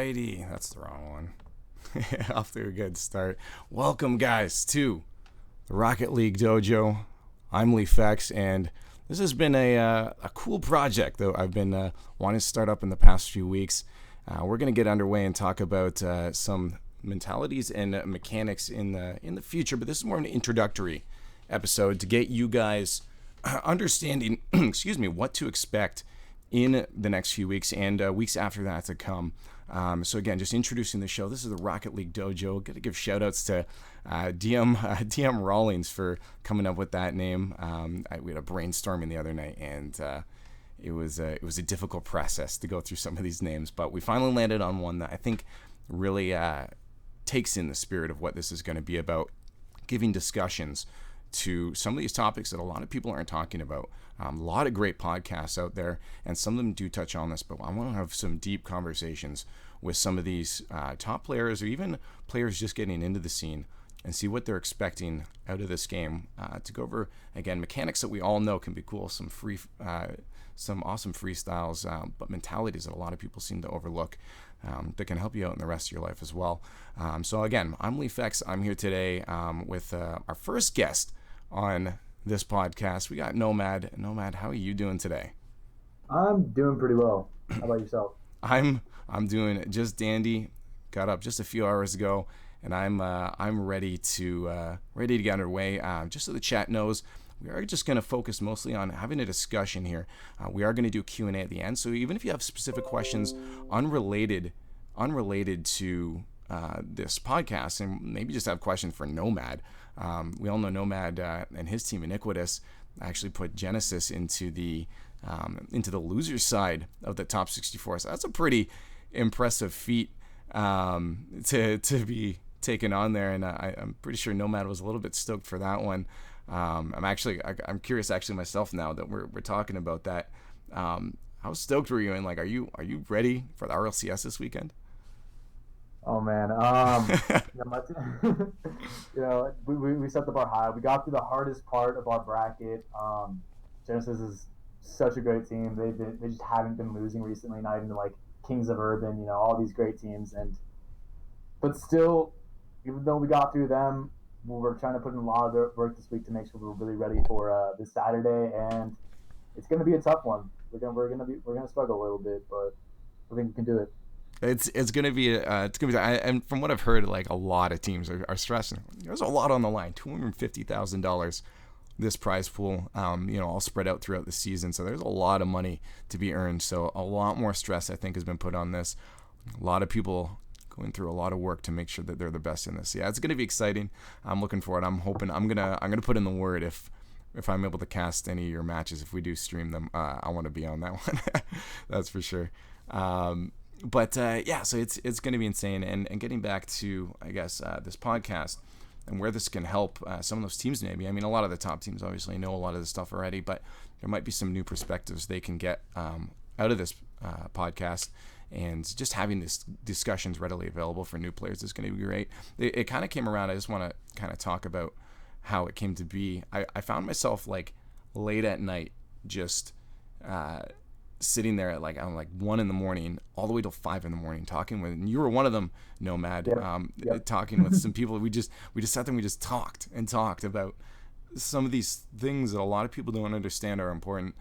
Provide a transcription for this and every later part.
Alrighty, that's the wrong one. Off to a good start. Welcome, guys, to the Rocket League Dojo. I'm Lee Fex, and this has been a cool project that I've been wanting to start up in the past few weeks. We're going to get underway and talk about some mentalities and mechanics in the future, but this is more an introductory episode to get you guys understanding, excuse me, what to expect in the next few weeks and weeks after that to come. So again, just introducing the show. This is the Rocket League Dojo. Got to give shout outs to DM Rawlings for coming up with that name. We had a brainstorming the other night, and it was a difficult process to go through some of these names, but we finally landed on one that I think really takes in the spirit of what this is going to be about, giving discussions to some of these topics that a lot of people aren't talking about. A lot of great podcasts out there, and some of them do touch on this, but I want to have some deep conversations with some of these top players or even players just getting into the scene and see what they're expecting out of this game, to go over, again, mechanics that we all know can be cool, some awesome freestyles, but mentalities that a lot of people seem to overlook, that can help you out in the rest of your life as well. So again, I'm Lee Fex. I'm here today with our first guest on this podcast. We got Nomad. Nomad, how are you doing today? I'm doing pretty well. How about yourself? I'm doing just dandy. Got up just a few hours ago, and I'm ready to get underway. Just so the chat knows, we are just going to focus mostly on having a discussion here. We are going to do Q&A at the end, so even if you have specific questions unrelated to this podcast, and maybe just have questions for Nomad. We all know Nomad and his team Iniquitous actually put Genesis into the loser side of the top 64. So that's a pretty impressive feat to be taken on there, and I'm pretty sure Nomad was a little bit stoked for that one. I'm curious actually myself now that we're talking about that. How stoked were you, and are you ready for the RLCS this weekend? Oh man, we set the bar high. We got through the hardest part of our bracket. Genesis is such a great team. They just haven't been losing recently. Not even like Kings of Urban, all these great teams. But still, even though we got through them, we're trying to put in a lot of work this week to make sure we're really ready for this Saturday. And it's going to be a tough one. We're gonna struggle a little bit, but I think we can do it. It's gonna be and from what I've heard, a lot of teams are stressing. There's a lot on the line. $250,000 this prize pool, all spread out throughout the season. So there's a lot of money to be earned. So a lot more stress, I think, has been put on this. A lot of people going through a lot of work to make sure that they're the best in this. Yeah, it's gonna be exciting. I'm looking forward. I'm hoping I'm gonna put in the word if I'm able to cast any of your matches. If we do stream them, I want to be on that one. That's for sure. So it's going to be insane. And getting back to, I guess, this podcast and where this can help some of those teams maybe. I mean, a lot of the top teams obviously know a lot of this stuff already, but there might be some new perspectives they can get out of this podcast. And just having these discussions readily available for new players is going to be great. It kind of came around. I just want to kind of talk about how it came to be. I found myself late at night just sitting there at 1 a.m. all the way till 5 a.m. talking with, and you were one of them, Nomad. Yep. Talking with some people. We just sat there and we just talked about some of these things that a lot of people don't understand are important.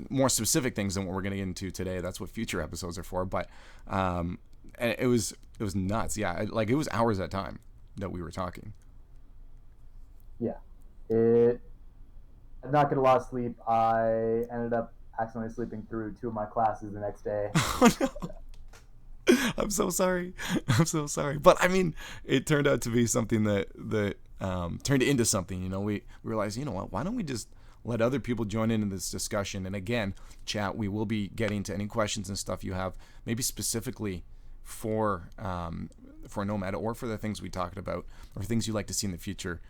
More specific things than what we're going to get into today. That's what future episodes are for. But and it was nuts. Yeah, it was hours at a time that we were talking. Yeah, I'm not getting a lot of sleep. I ended up accidentally sleeping through 2 of my classes the next day. Oh, no. I'm so sorry. But I mean, it turned out to be something that turned into something. We realized, what? Why don't we just let other people join in this discussion? And again, chat, we will be getting to any questions and stuff you have, maybe specifically for Nomad or for the things we talked about or things you'd like to see in the future.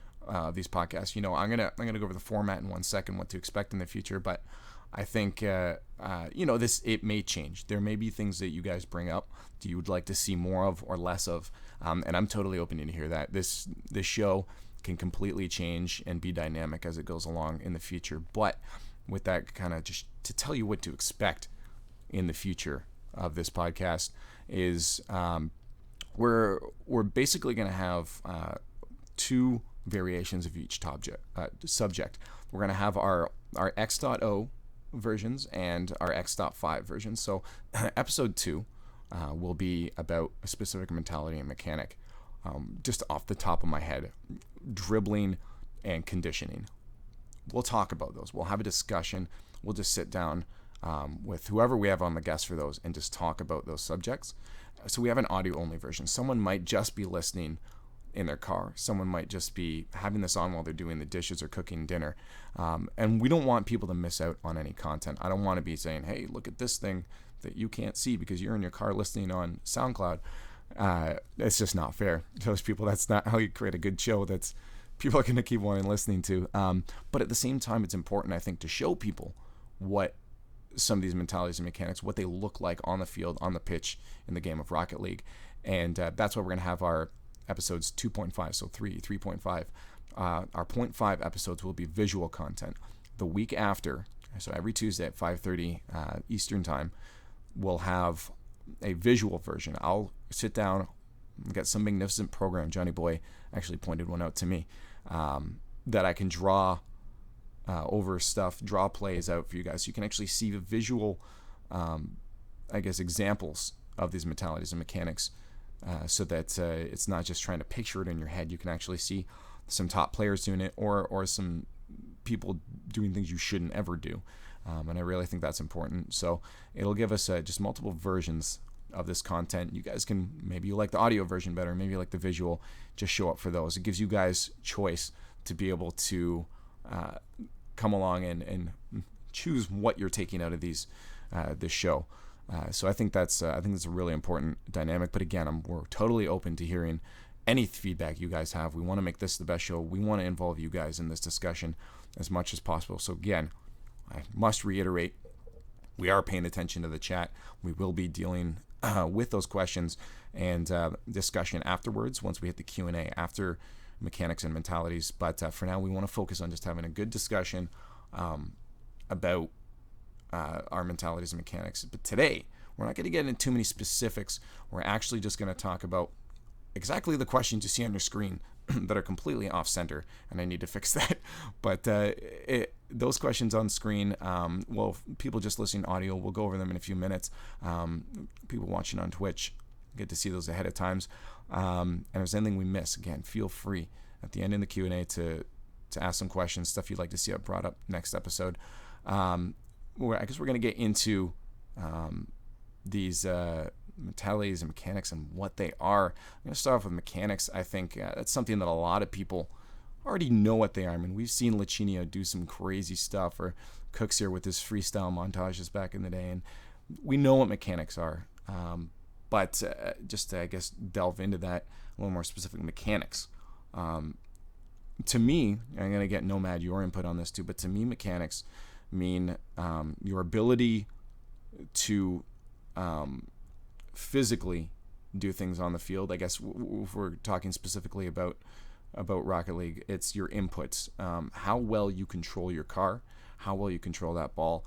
These podcasts, I'm gonna go over the format in 1 second, what to expect in the future, but I think it may change. There may be things that you guys bring up that you would like to see more of or less of, and I'm totally open to hear that. This show can completely change and be dynamic as it goes along in the future. But with that, kind of just to tell you what to expect in the future, of this podcast is we're basically going to have two variations of each subject. We're going to have our X.0 versions and our X.5 versions. So episode 2 will be about a specific mentality and mechanic. Just off the top of my head, dribbling and conditioning. We'll talk about those. We'll have a discussion. We'll just sit down with whoever we have on the guest for those and just talk about those subjects. So we have an audio-only version. Someone might just be listening in their car. Someone might just be having this on while they're doing the dishes or cooking dinner. And we don't want people to miss out on any content. I don't want to be saying, hey, look at this thing that you can't see because you're in your car listening on SoundCloud. It's just not fair to those people. That's not how you create a good show that's people are going to keep wanting listening to. But at the same time, it's important, I think, to show people what some of these mentalities and mechanics, what they look like on the field, on the pitch, in the game of Rocket League. And that's why we're going to have our episodes 2.5, so 3.5. Our 0.5 episodes will be visual content. The week after, so every Tuesday at 5:30 Eastern Time, we'll have a visual version. I'll sit down, get some magnificent program. Johnny Boy actually pointed one out to me that I can draw over stuff, draw plays out for you guys. So you can actually see the visual, examples of these mentalities and mechanics so that it's not just trying to picture it in your head. You can actually see some top players doing it or some people doing things you shouldn't ever do. And I really think that's important. So it'll give us just multiple versions of this content. You guys can, maybe you like the audio version better, maybe you like the visual, just show up for those. It gives you guys choice to be able to come along and choose what you're taking out of this show. So I think that's a really important dynamic. But again, we're totally open to hearing any feedback you guys have. We want to make this the best show. We want to involve you guys in this discussion as much as possible. So again, I must reiterate, we are paying attention to the chat. We will be dealing with those questions and discussion afterwards once we hit the Q&A after mechanics and mentalities. But for now, we want to focus on just having a good discussion about our mentalities and mechanics. But today, we're not going to get into too many specifics. We're actually just going to talk about exactly the questions you see on your screen that are completely off center, and I need to fix that. But those questions on screen, people just listening audio, we'll go over them in a few minutes. People watching on Twitch get to see those ahead of times. And if there's anything we miss, again, feel free at the end in the Q&A to ask some questions, stuff you'd like to see brought up next episode. I guess we're going to get into these mentalities and mechanics and what they are. I'm going to start off with mechanics. I think that's something that a lot of people already know what they are. I mean, we've seen Lachinio do some crazy stuff, or Cooks here with his freestyle montages back in the day, and we know what mechanics are. But just to, I guess, delve into that a little more specific mechanics. To me, I'm going to get Nomad, your input on this too, but to me, mechanics mean your ability to physically do things on the field. I guess if we're talking specifically about Rocket League, it's your inputs, how well you control your car, how well you control that ball.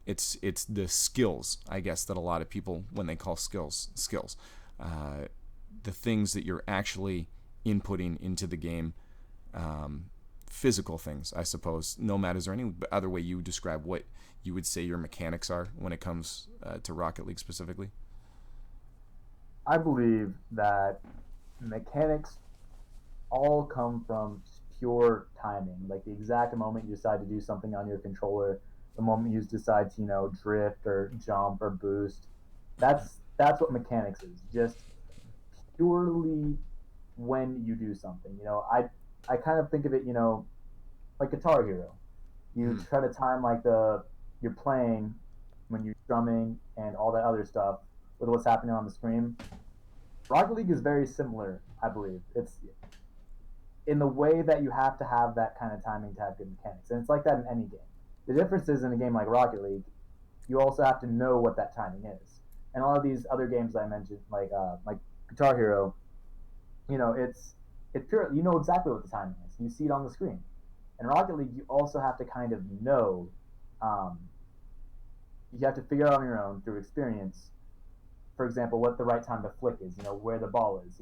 It's the skills, I guess, that a lot of people, when they call skills, the things that you're actually inputting into the game, physical things, I suppose. Nomad, is there any other way you would describe what you would say your mechanics are when it comes to Rocket League specifically? I believe that mechanics all come from pure timing, like the exact moment you decide to do something on your controller, the moment you decide to, drift or jump or boost. That's what mechanics is. Just purely when you do something. I kind of think of it, like Guitar Hero. You try to time like you're playing when you're strumming and all that other stuff with what's happening on the screen. Rocket League is very similar, I believe. It's in the way that you have to have that kind of timing to have good mechanics. And it's like that in any game. The difference is in a game like Rocket League, you also have to know what that timing is. And a lot of these other games I mentioned, like Guitar Hero, it's pure. You know exactly what the timing is. You see it on the screen. In Rocket League, you also have to kind of know you have to figure out on your own through experience. For example, what the right time to flick is, where the ball is,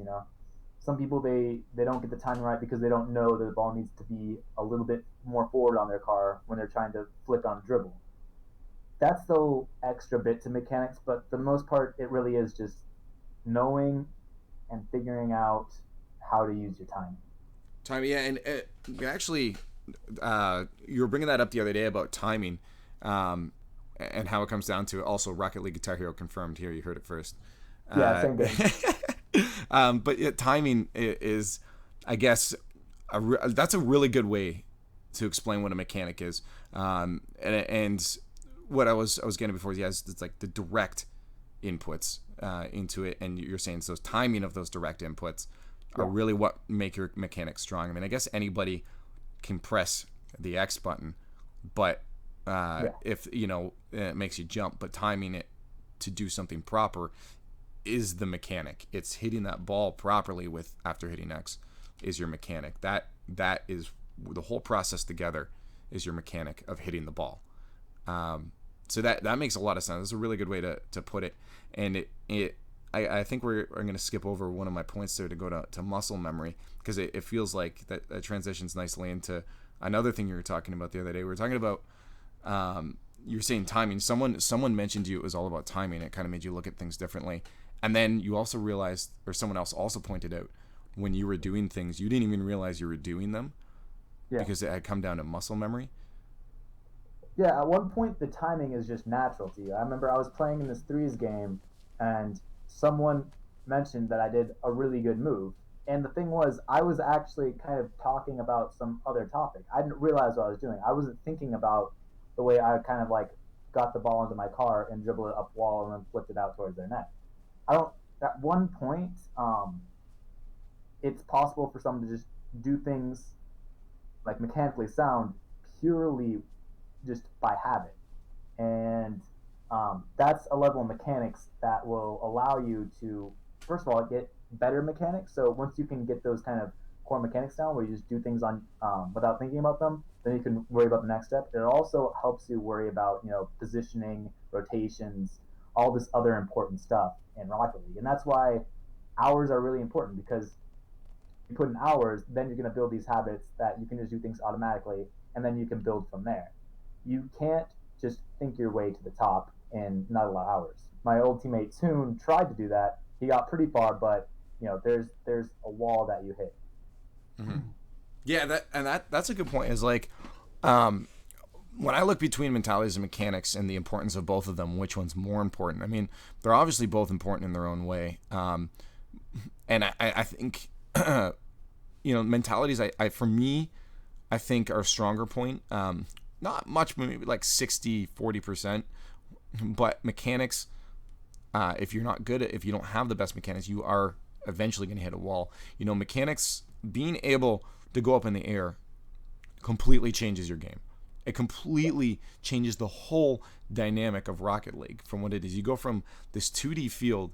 Some people they don't get the timing right because they don't know that the ball needs to be a little bit more forward on their car when they're trying to flick on dribble. That's the extra bit to mechanics, but for the most part, it really is just knowing and figuring out how to use your timing. Timing, yeah, and actually, you were bringing that up the other day about timing, and how it comes down to also Rocket League Guitar Hero confirmed here. You heard it first. Yeah, same game. But yeah, timing is, I guess, that's a really good way to explain what a mechanic is. And what I was getting before is, yeah, it's like the direct inputs into it, and you're saying so those timing of those direct inputs are really what make your mechanics strong. I mean, I guess anybody can press the X button, but if it makes you jump, but timing it to do something proper is the mechanic. It's hitting that ball properly with after hitting X is your mechanic. That is the whole process together is your mechanic of hitting the ball. So that makes a lot of sense. That's a really good way to put it. And I think we're going to skip over one of my points there to go to muscle memory, because it feels like that transitions nicely into another thing you were talking about the other day. We were talking about you were saying timing. Someone mentioned to you it was all about timing. It kind of made you look at things differently. And then you also realized, or someone else also pointed out, when you were doing things, you didn't even realize you were doing them because it had come down to muscle memory. Yeah, at one point the timing is just natural to you. I remember I was playing in this threes game, and someone mentioned that I did a really good move. And the thing was, I was actually kind of talking about some other topic. I didn't realize what I was doing. I wasn't thinking about the way I kind of like got the ball into my car and dribbled it up wall and then flipped it out towards their net. I don't. At one point, it's possible for someone to just do things like mechanically sound purely just by habit. And that's a level of mechanics that will allow you to, first of all, get better mechanics. So once you can get those kind of core mechanics down, where you just do things on without thinking about them, then you can worry about the next step. It also helps you worry about positioning, rotations, all this other important stuff in Rocket League, and that's why hours are really important, because you put in hours, then you're going to build these habits that you can just do things automatically, and then you can build from there. You can't just think your way to the top in not a lot of hours. My old teammate Toon tried to do that. He got pretty far, but there's a wall that you hit. Mm-hmm. Yeah, that's a good point. Is like, when I look between mentalities and mechanics and the importance of both of them, which one's more important? I mean, they're obviously both important in their own way. And I think, mentalities, for me, I think are a stronger point. Not much, maybe like 60-40%. But mechanics, if you're not good if you don't have the best mechanics, you are eventually going to hit a wall. Mechanics, being able to go up in the air completely changes your game. It completely changes the whole dynamic of Rocket League from what it is. You go from this 2D field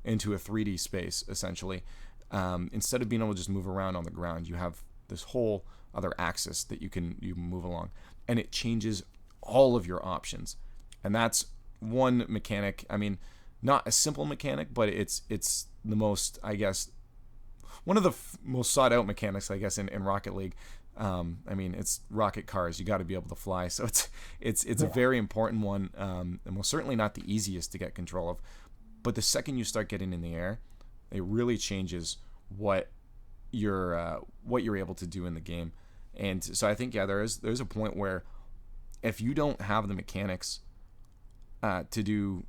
into a 3D space, essentially. Instead of being able to just move around on the ground, you have this whole other axis that you can move along. And it changes all of your options. And that's one mechanic. I mean, not a simple mechanic, but it's the most, I guess, one of the most sought out mechanics, I guess, in Rocket League. I mean, it's rocket cars. You got to be able to fly, so it's a very important one, and most certainly not the easiest to get control of. But the second you start getting in the air, it really changes what you're able to do in the game. And so I think there's a point where if you don't have the mechanics to do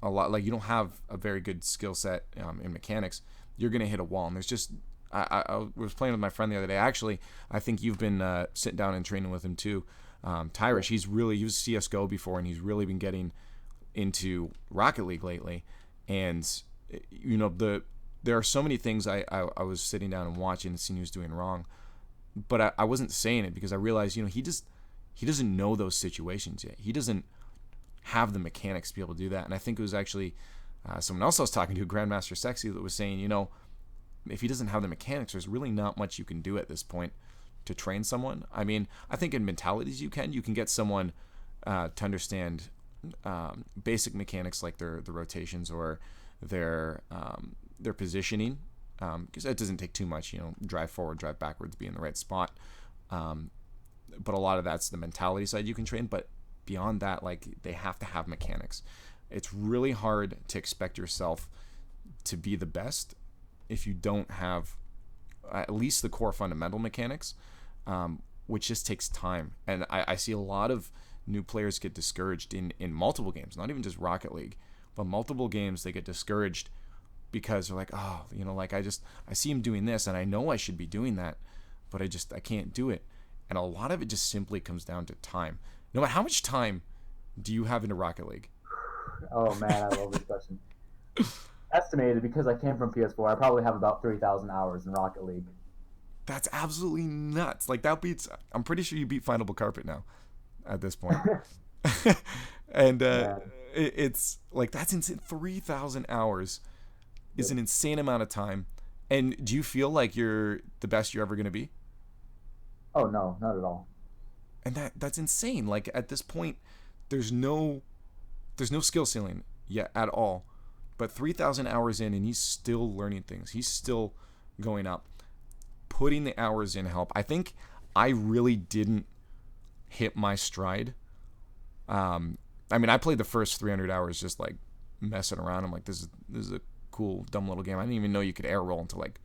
a lot, like you don't have a very good skill set in mechanics, you're gonna hit a wall. And there's just I was playing with my friend the other day. Actually, I think you've been sitting down and training with him too. Tyrish, he was CSGO before, and he's really been getting into Rocket League lately. And there are so many things I was sitting down and watching and seeing he was doing wrong, but I wasn't saying it because I realized he doesn't know those situations yet. He doesn't have the mechanics to be able to do that. And I think it was actually someone else I was talking to, Grandmaster Sexy, that was saying, if he doesn't have the mechanics, there's really not much you can do at this point to train someone. I mean, I think in mentalities you can get someone to understand basic mechanics like the rotations or their positioning, because that doesn't take too much. Drive forward, drive backwards, be in the right spot. But a lot of that's the mentality side you can train. But beyond that, like, they have to have mechanics. It's really hard to expect yourself to be the best if you don't have at least the core fundamental mechanics, which just takes time. And I see a lot of new players get discouraged in multiple games, not even just Rocket League, but multiple games. They get discouraged because they're like, oh, like I see him doing this and I know I should be doing that, but I can't do it. And a lot of it just simply comes down to time. No matter how much time do you have into Rocket League? Oh man, I love this question. Estimated, because I came from PS4, I probably have about 3,000 hours in Rocket League. That's absolutely nuts. Like, that beats. I'm pretty sure you beat Findable Carpet now, at this point. And Man. it's like, that's insane. 3,000 hours is an insane amount of time. And do you feel like you're the best you're ever going to be? Oh no, not at all. And that's insane. Like, at this point, there's no skill ceiling yet at all. But 3,000 hours in, and he's still learning things. He's still going up. Putting the hours in help. I think I really didn't hit my stride. I played the first 300 hours just like messing around. I'm like, this is a cool, dumb little game. I didn't even know you could air roll until like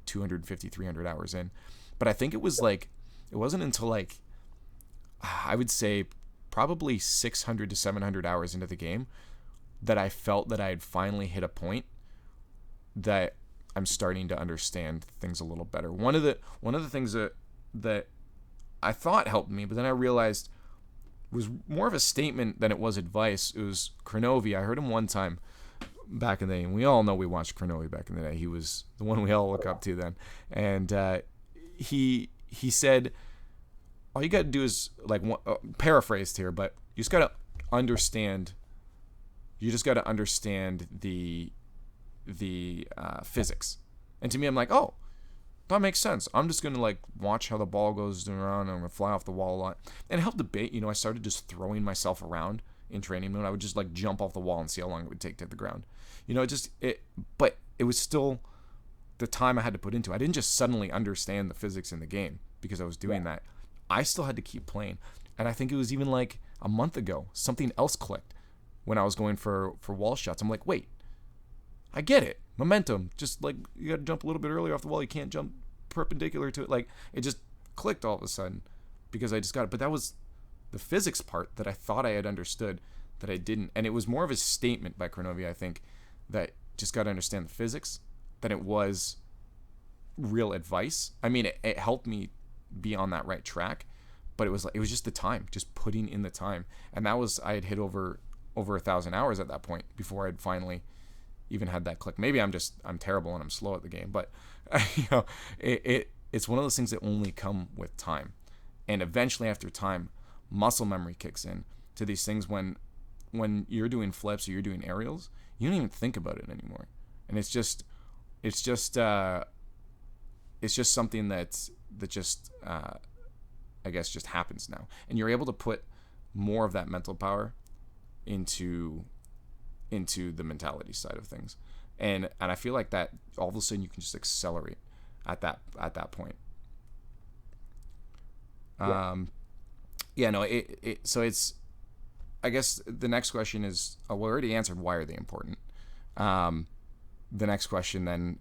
250, 300 hours in. But I think it wasn't until like, I would say probably 600 to 700 hours into the game that I felt that I had finally hit a point that I'm starting to understand things a little better. One of the things that I thought helped me, but then I realized was more of a statement than it was advice. It was Cronovi. I heard him one time back in the day, and we all know we watched Cronovi back in the day. He was the one we all look up to then. And he said, all you got to do is, like, paraphrased here, but you just got to understand. You just got to understand the physics. And to me, I'm like, oh, that makes sense. I'm just going to, like, watch how the ball goes around, and I'm going to fly off the wall a lot. And it helped debate. I started just throwing myself around in training mode. I would just, like, jump off the wall and see how long it would take to hit the ground. But it was still the time I had to put into it. I didn't just suddenly understand the physics in the game because I was doing that. I still had to keep playing. And I think it was even like a month ago, something else clicked when I was going for wall shots. I'm like, wait, I get it. Momentum. Just like, you got to jump a little bit earlier off the wall. You can't jump perpendicular to it. Like, it just clicked all of a sudden because I just got it. But that was the physics part that I thought I had understood that I didn't. And it was more of a statement by Cronovi, I think, that just got to understand the physics than it was real advice. I mean, it helped me be on that right track, but it was just the time, just putting in the time. And that was, I had hit over 1,000 hours at that point before I'd finally even had that click. Maybe I'm terrible and I'm slow at the game, but it's one of those things that only come with time. And eventually, after time, muscle memory kicks in to these things. When you're doing flips or you're doing aerials, you don't even think about it anymore. And it's just something that just I guess just happens now. And you're able to put more of that mental power into the mentality side of things. And I feel like that all of a sudden you can just accelerate at that point. So it's, I guess the next question is, we already answered why are they important. The next question then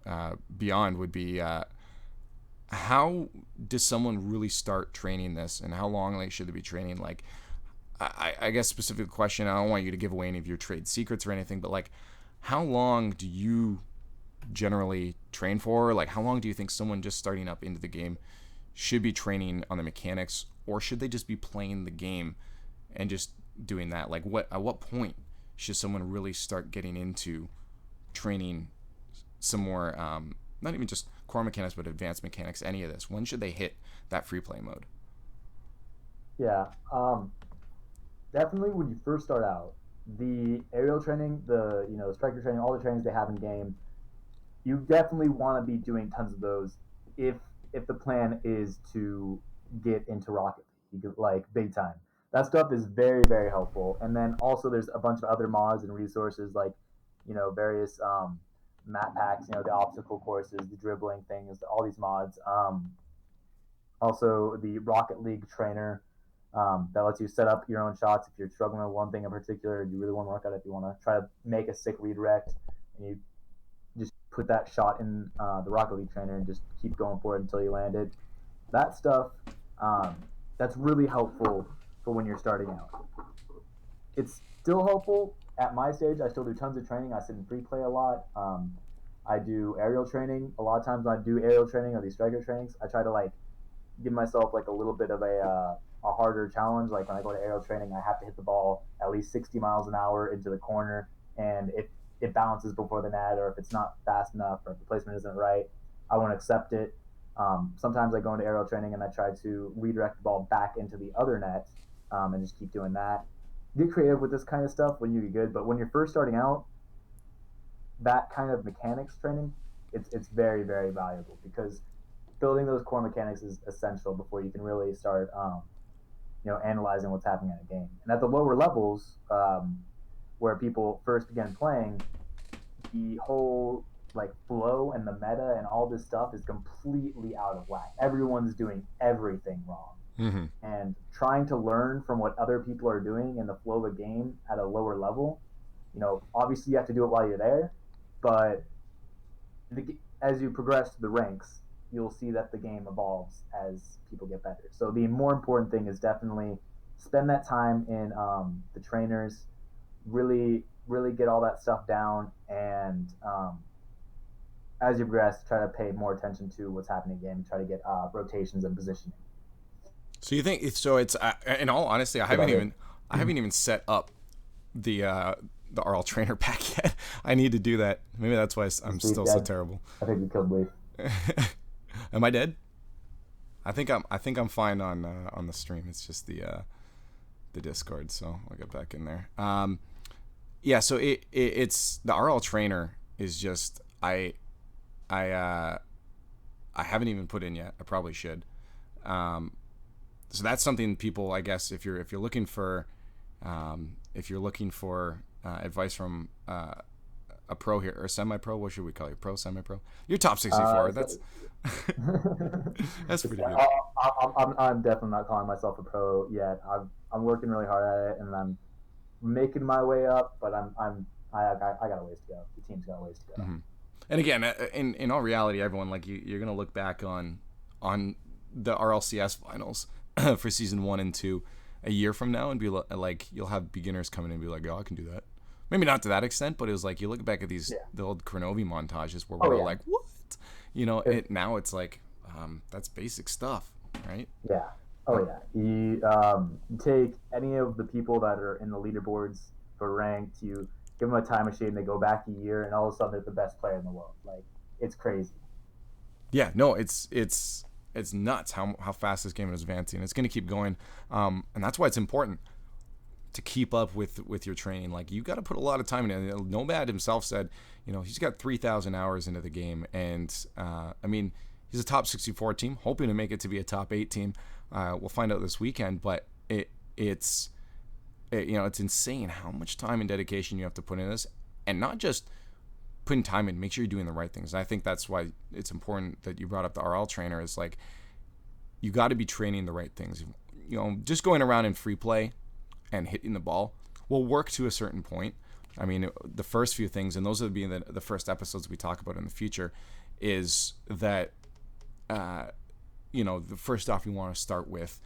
beyond would be, how does someone really start training this, and how long should they be training? Like, I guess specific question, I don't want you to give away any of your trade secrets or anything, but like, how long do you generally train for? Like, how long do you think someone just starting up into the game should be training on the mechanics, or should they just be playing the game and just doing that? Like, at what point should someone really start getting into training some more, not even just core mechanics, but advanced mechanics, any of this? When should they hit that free play mode? Yeah, definitely when you first start out, the aerial training, the striker training, all the trainings they have in game, you definitely want to be doing tons of those if the plan is to get into Rocket League, like big time. that stuff is very, very helpful. And then also there's a bunch of other mods and resources like, various map packs, the obstacle courses, the dribbling things, all these mods. Also the Rocket League trainer that lets you set up your own shots if you're struggling with one thing in particular. You really want to work out if you want to try to make a sick redirect, and you just put that shot in the Rocket League trainer and just keep going for it until you land it. That stuff, um, that's really helpful for when you're starting out. It's still helpful at my stage. I still do tons of training. I sit in free play a lot. I do aerial training. A lot of times when I do aerial training or these striker trainings, I try to like give myself like a little bit of a harder challenge. Like when I go to aerial training, I have to hit the ball at least 60 miles an hour into the corner, and if it bounces before the net, or if it's not fast enough, or if the placement isn't right, I won't accept it. Sometimes I go into aerial training and I try to redirect the ball back into the other net, and just keep doing that. Get creative with this kind of stuff when you get good, but when you're first starting out, that kind of mechanics training, it's very, very valuable, because building those core mechanics is essential before you can really start analyzing what's happening in a game. And at the lower levels, where people first begin playing, the whole like flow and the meta and all this stuff is completely out of whack. Everyone's doing everything wrong. Mm-hmm. And trying to learn from what other people are doing in the flow of a game at a lower level, obviously you have to do it while you're there, but as you progress to the ranks, you'll see that the game evolves as people get better. So the more important thing is definitely spend that time in the trainers, really, really get all that stuff down, and as you progress, try to pay more attention to what's happening again. Try to get rotations and positioning. So you think so? It's in all honesty, I haven't even set up the RL trainer pack yet. I need to do that. Maybe that's why I'm still so terrible. I think you killed Leaf. Am I dead? I think I'm fine on the stream. It's just the Discord, so I'll get back in there. Yeah, so it's the RL trainer is just I haven't even put in yet. I probably should. So that's something people, I guess, if you're looking for advice from a pro here, or semi-pro, what should we call you? Pro, semi-pro? You're top 64. That's that's pretty good. I'm definitely not calling myself a pro yet. I'm working really hard at it, and I'm making my way up. But I got a ways to go. The team's got a ways to go. Mm-hmm. And again, in all reality, everyone, like you're gonna look back on the RLCS finals for season 1 and 2 a year from now and be like, you'll have beginners coming in and be like, oh, I can do that. Maybe not to that extent, but it was like you look back at the old Kronovi montages where we're like, what? Now it's like that's basic stuff, right? Yeah. Oh yeah. You take any of the people that are in the leaderboards for ranked, you give them a time machine, they go back a year, and all of a sudden they're the best player in the world. Like, it's crazy. Yeah. No, it's nuts how fast this game is advancing. It's going to keep going, and that's why it's important to keep up with your training. Like, you got to put a lot of time in it. Nomad himself said, he's got 3,000 hours into the game, and he's a top 64 team, hoping to make it to be a top 8 team. We'll find out this weekend, but it's insane how much time and dedication you have to put in this, and not just putting time in, make sure you're doing the right things. And I think that's why it's important that you brought up the RL trainer. Is like, you got to be training the right things. Just going around in free play and hitting the ball will work to a certain point. I mean, the first few things, and those will be the first episodes we talk about in the future, is that the first off, you want to start with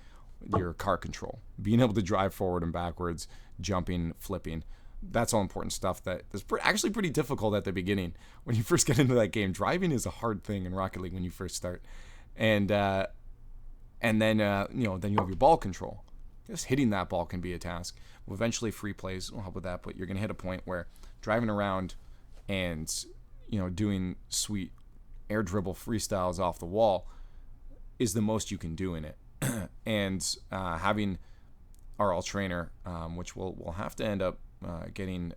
your car control, being able to drive forward and backwards, jumping, flipping. That's all important stuff that is actually pretty difficult at the beginning when you first get into that game. Driving is a hard thing in Rocket League when you first start, and then then you have your ball control. Just hitting that ball can be a task. Well, eventually free plays will help with that, but you're gonna hit a point where driving around and doing sweet air dribble freestyles off the wall is the most you can do in it. And having RL trainer, which we'll have to end up getting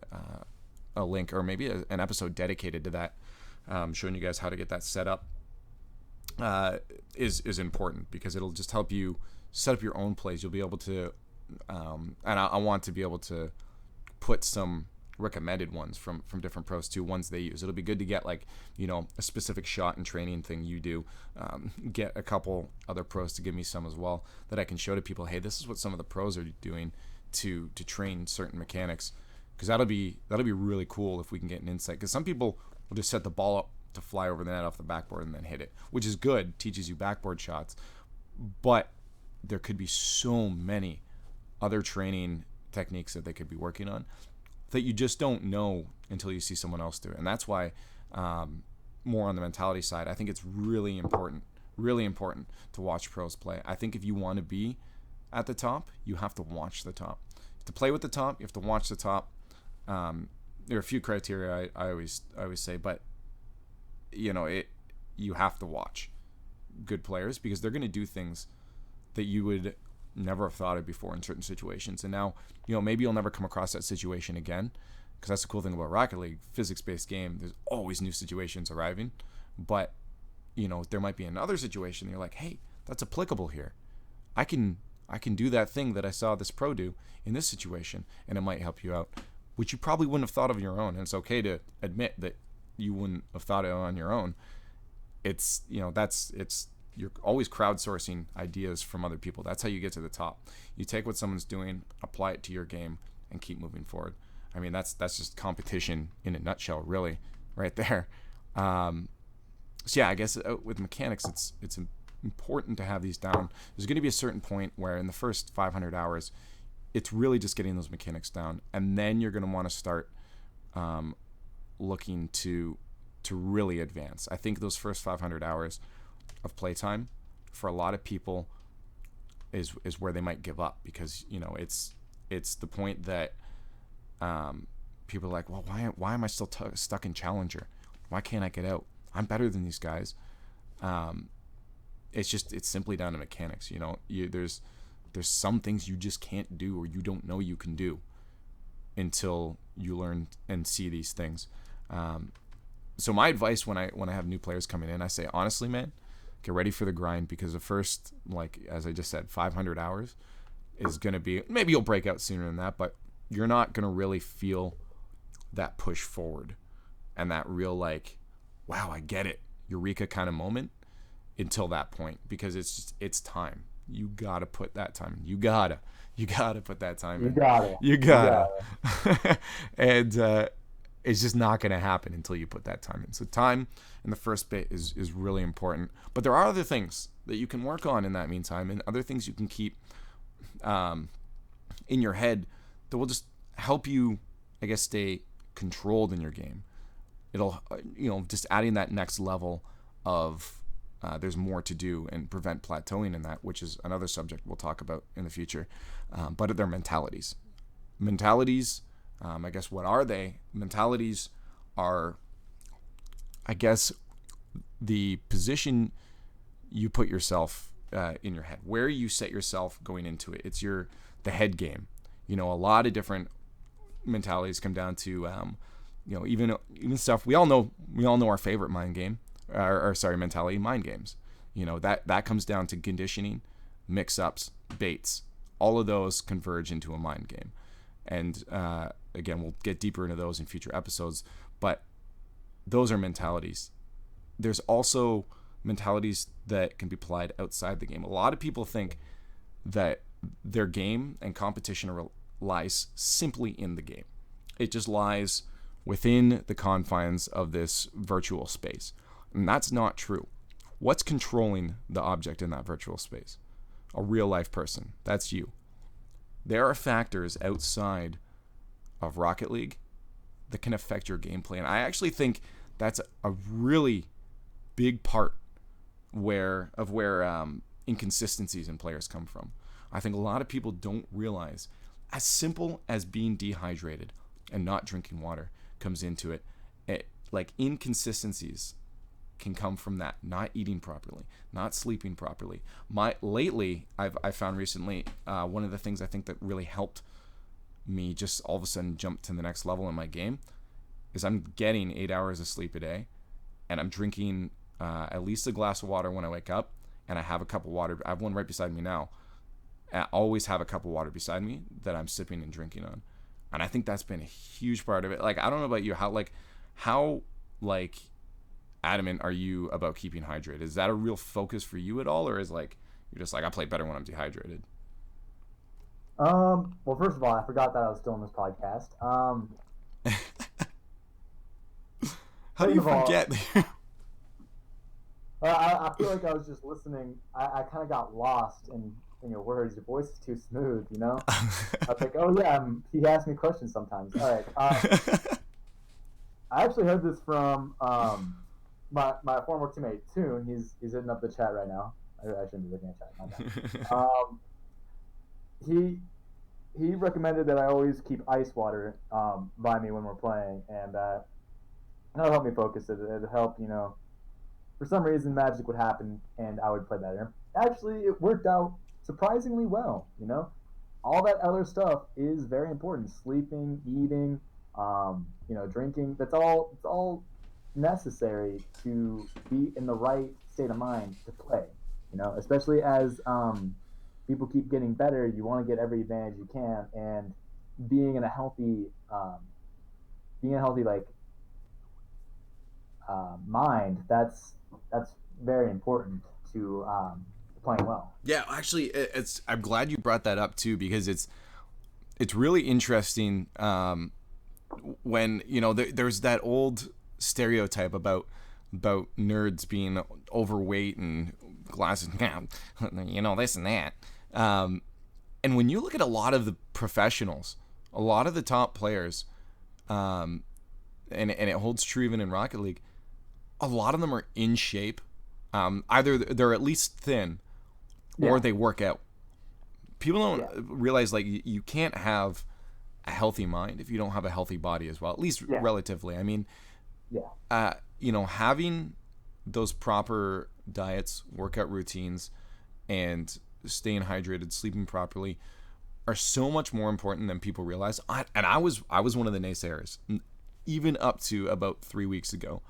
a link or maybe an episode dedicated to that, showing you guys how to get that set up, is important, because it'll just help you set up your own plays. You'll be able to And I want to be able to put some recommended ones from different pros too, ones they use. It'll be good to get like, a specific shot and training thing you do, get a couple other pros to give me some as well that I can show to people. Hey, this is what some of the pros are doing to train certain mechanics, because that'll be really cool if we can get an insight, because some people will just set the ball up to fly over the net off the backboard and then hit it, which is good, teaches you backboard shots, but there could be so many other training techniques that they could be working on that you just don't know until you see someone else do it. And that's why, more on the mentality side, I think it's really important to watch pros play. I think if you want to be at the top, you have to watch the top. To play with the top, you have to watch the top. There are a few criteria I always say, but you have to watch good players, because they're going to do things that you would never have thought of before in certain situations. And now, maybe you'll never come across that situation again, because that's the cool thing about Rocket League, physics-based game. There's always new situations arriving, but there might be another situation you're like, hey, that's applicable here. I can do that thing that I saw this pro do in this situation, and it might help you out, which you probably wouldn't have thought of on your own. And it's okay to admit that you wouldn't have thought of it on your own. You're always crowdsourcing ideas from other people. That's how you get to the top. You take what someone's doing, apply it to your game, and keep moving forward. I mean, that's just competition in a nutshell, really, right there. So yeah, I guess with mechanics, it's important to have these down. There's going to be a certain point where in the first 500 hours, it's really just getting those mechanics down, and then you're going to want to start looking to really advance. I think those first 500 hours of playtime for a lot of people is where they might give up, because it's the point that people are like, well, why am I still stuck in Challenger? Why can't I get out? I'm better than these guys. It's simply down to mechanics. There's some things you just can't do, or you don't know you can do until you learn and see these things. So my advice when I have new players coming in, I say, honestly, man, get ready for the grind, because the first, like, as I just said, 500 hours is going to be, maybe you'll break out sooner than that, but you're not going to really feel that push forward and that real, like, wow, I get it, eureka kind of moment until that point, because it's time. You got to put that time. You got to put that time in. You got to. And it's just not going to happen until you put that time in. So time in the first bit is really important. But there are other things that you can work on in that meantime, and other things you can keep in your head that will just help you, I guess, stay controlled in your game. It'll, just adding that next level of there's more to do and prevent plateauing in that, which is another subject we'll talk about in the future. But they're mentalities. Mentalities, I guess, what are they? Mentalities are, I guess, the position you put yourself in your head, where you set yourself going into it. It's the head game. A lot of different mentalities come down to, even stuff we all know our favorite mind game, mentality, mind games. That comes down to conditioning, mix-ups, baits. All of those converge into a mind game. And again, we'll get deeper into those in future episodes, but those are mentalities. There's also mentalities that can be applied outside the game. A lot of people think that their game and competition lies simply in the game. It just lies within the confines of this virtual space. And that's not true. What's controlling the object in that virtual space? A real life person. That's you. There are factors outside of Rocket League that can affect your gameplay. And I actually think that's a really big part where inconsistencies in players come from. I think a lot of people don't realize, as simple as being dehydrated and not drinking water comes into it, like inconsistencies can come from that, not eating properly, not sleeping properly. Lately, I found recently, one of the things I think that really helped me just all of a sudden jump to the next level in my game is I'm getting 8 hours of sleep a day, and I'm drinking at least a glass of water when I wake up, and I have a cup of water. I have one right beside me now. I always have a cup of water beside me that I'm sipping and drinking on. And I think that's been a huge part of it. Like, I don't know about you, how adamant are you about keeping hydrated? Is that a real focus for you at all, or is like you're just like, I play better when I'm dehydrated? Well, first of all, I forgot that I was still in this podcast. How do you Second of all, forget? I feel like I was just listening. I kind of got lost in your words. Your voice is too smooth, you know? I was like, oh yeah, he asks me questions sometimes. All right. I actually heard this from my former teammate Toon. He's hitting up the chat right now. I shouldn't be looking at chat. My bad. He he recommended that I always keep ice water by me when we're playing, and that'll help me focus. It'll help, you know. For some reason, magic would happen, and I would play better. Actually, it worked out surprisingly well. You know, all that other stuff is very important. Sleeping, eating, you know, drinking. That's all. It's all necessary to be in the right state of mind to play. You know, especially as people keep getting better, you want to get every advantage you can, and being in a healthy, being a healthy like mind. That's very important to playing well. Yeah, actually, it's. I'm glad you brought that up too, because it's really interesting. When you know there's that old stereotype about nerds being overweight and glasses, you know, this and that. And when you look at a lot of the professionals, a lot of the top players, and it holds true even in Rocket League, a lot of them are in shape. Either they're at least thin, or they work out. People don't realize, like, you can't have a healthy mind if you don't have a healthy body as well, at least relatively. I mean, you know, having those proper diets, workout routines, and staying hydrated, sleeping properly are so much more important than people realize. I was one of the naysayers, even up to about 3 weeks ago.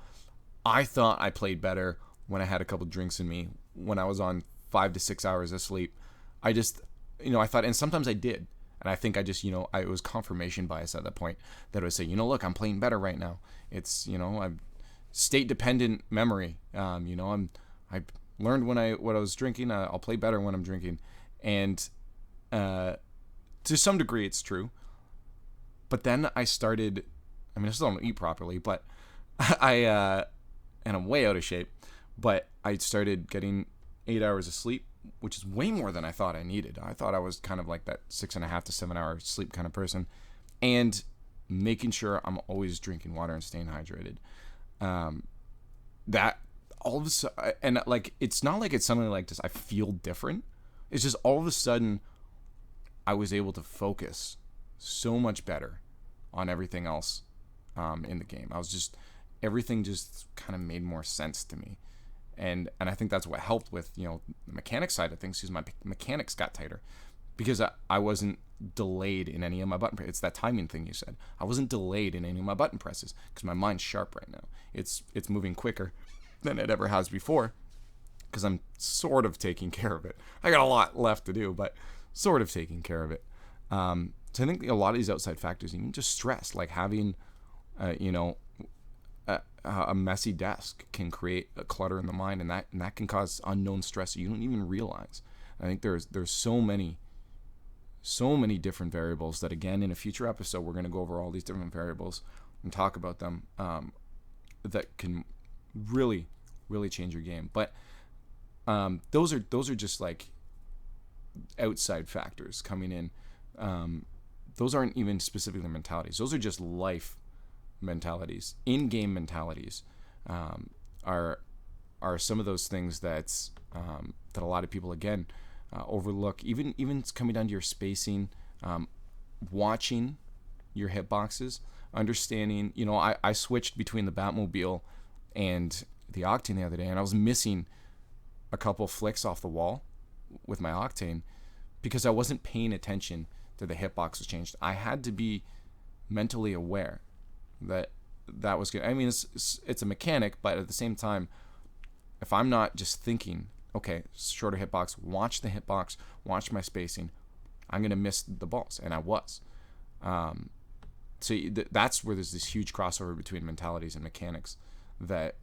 I thought I played better when I had a couple drinks in me, when I was on 5 to 6 hours of sleep. I just, you know, I thought, and sometimes I did. And I think I just, you know, it was confirmation bias at that point that would say, you know, look, I'm playing better right now. It's, you know, I'm state dependent memory. You know, I learned what I was drinking. I'll play better when I'm drinking. And to some degree, it's true. But then I started, I mean, I still don't eat properly, but and I'm way out of shape, but I started getting 8 hours of sleep, which is way more than I thought I needed. I thought I was kind of like that 6.5 to 7 hour sleep kind of person, and making sure I'm always drinking water and staying hydrated. That all of a sudden, and like, it's not like it's something like just I feel different. It's just all of a sudden I was able to focus so much better on everything else in the game. I was just, everything just kind of made more sense to me. And I think that's what helped with, you know, the mechanics side of things, because my mechanics got tighter, because I wasn't delayed in any of my button presses. It's that timing thing you said. I wasn't delayed in any of my button presses because my mind's sharp right now. It's moving quicker than it ever has before, because I'm sort of taking care of it. I got a lot left to do, but sort of taking care of it. So I think a lot of these outside factors, even just stress, like having, you know, a messy desk can create a clutter in the mind, and that can cause unknown stress you don't even realize. I think there's so many different variables that, again, in a future episode, we're going to go over all these different variables and talk about them, that can really, really change your game. But those are just like outside factors coming in. Those aren't even specifically mentalities. Those are just life mentalities. In-game mentalities are some of those things that a lot of people, again, overlook. Even coming down to your spacing, watching your hitboxes, understanding. You know, I switched between the Batmobile and the Octane the other day, and I was missing a couple flicks off the wall with my Octane because I wasn't paying attention to the hitbox was changed. I had to be mentally aware that was good. I mean, it's a mechanic, but at the same time, if I'm not just thinking okay, shorter hitbox, watch the hitbox, watch my spacing. I'm going to miss the balls. And I was. So that's where there's this huge crossover between mentalities and mechanics that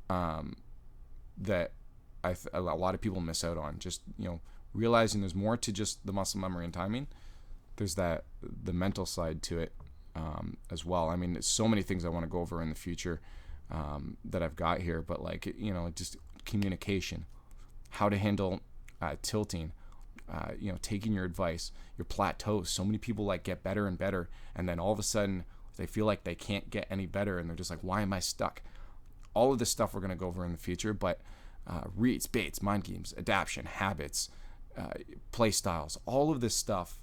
that a lot of people miss out on. Just, realizing there's more to just the muscle memory and timing. There's the mental side to it as well. I mean, there's so many things I want to go over in the future that I've got here, but like, just communication, how to handle tilting, taking your advice, your plateaus. So many people like get better and better, and then all of a sudden they feel like they can't get any better, and they're just like, why am I stuck? All of this stuff we're going to go over in the future, but reads, baits, mind games, adaptation, habits, play styles, all of this stuff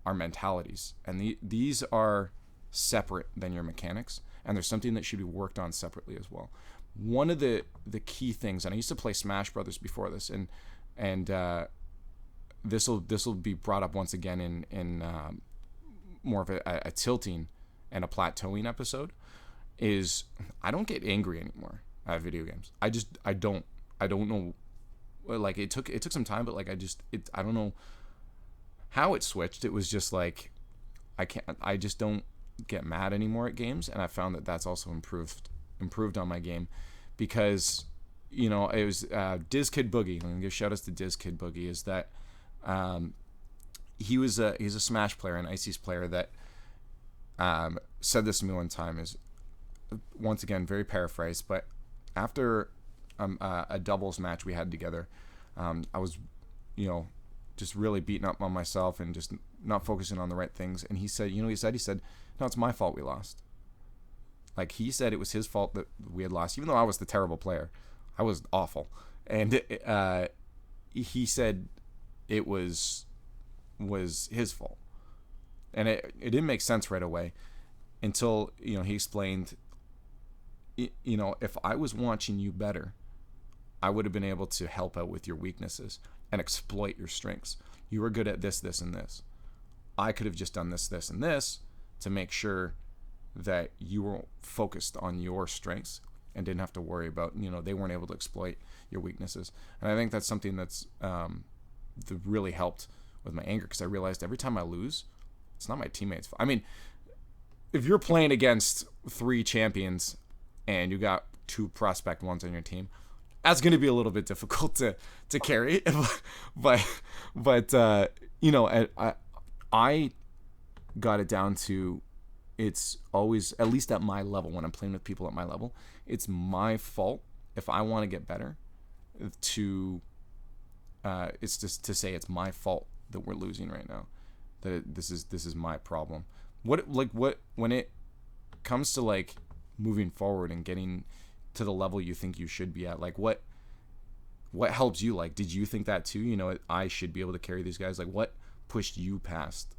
are mentalities, and these are separate than your mechanics, and there's something that should be worked on separately as well. One of the key things, and I used to play Smash Brothers before this, and this will be brought up once again in more of a tilting and a plateauing episode, is I don't get angry anymore at video games. I don't know, like it took some time, but like I don't know how it switched. It was just like I just don't get mad anymore at games, and I found that that's also improved on my game, because it was Diz Kid Boogie. I'm gonna give shout outs to Diz Kid Boogie. Is that he's a Smash player, an Ices player that said this to me one time. Is, once again, very paraphrased, but after a doubles match we had together, I was just really beating up on myself and just not focusing on the right things. And he said, he said, no, it's my fault we lost. Like, he said it was his fault that we had lost, even though I was the terrible player. I was awful. And he said it was his fault. And it didn't make sense right away until, he explained, if I was watching you better, I would have been able to help out with your weaknesses and exploit your strengths. You were good at this, this, and this. I could have just done this, this, and this to make sure that you were focused on your strengths and didn't have to worry about, they weren't able to exploit your weaknesses. And I think that's something that really helped with my anger, because I realized every time I lose, it's not my teammates' fault. I mean, if you're playing against 3 champions and you got 2 prospect ones on your team, that's going to be a little bit difficult to carry. but I got it down to, it's always, at least at my level, when I'm playing with people at my level, it's my fault if I want to get better. It's just to say it's my fault that we're losing right now. That this is my problem. What when it comes to like moving forward and getting to the level you think you should be at, like what helps you? Like, did you think that too? I should be able to carry these guys. Like, what pushed you past,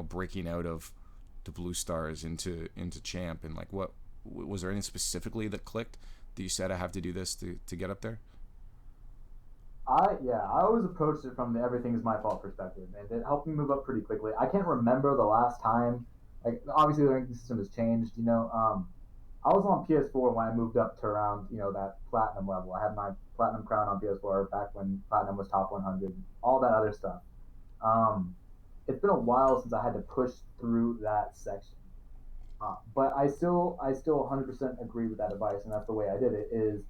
breaking out of the Blue Stars into champ, and like what was there anything specifically that clicked that you said I have to do this to get up there? I always approached it from the everything is my fault perspective, and it helped me move up pretty quickly. I can't remember the last time, like obviously the ranking system has changed, I was on PS4 when I moved up to around, that platinum level. I had my platinum crown on PS4 back when platinum was top 100, all that other stuff. It's been a while since I had to push through that section. But I still 100% agree with that advice, and that's the way I did it. Is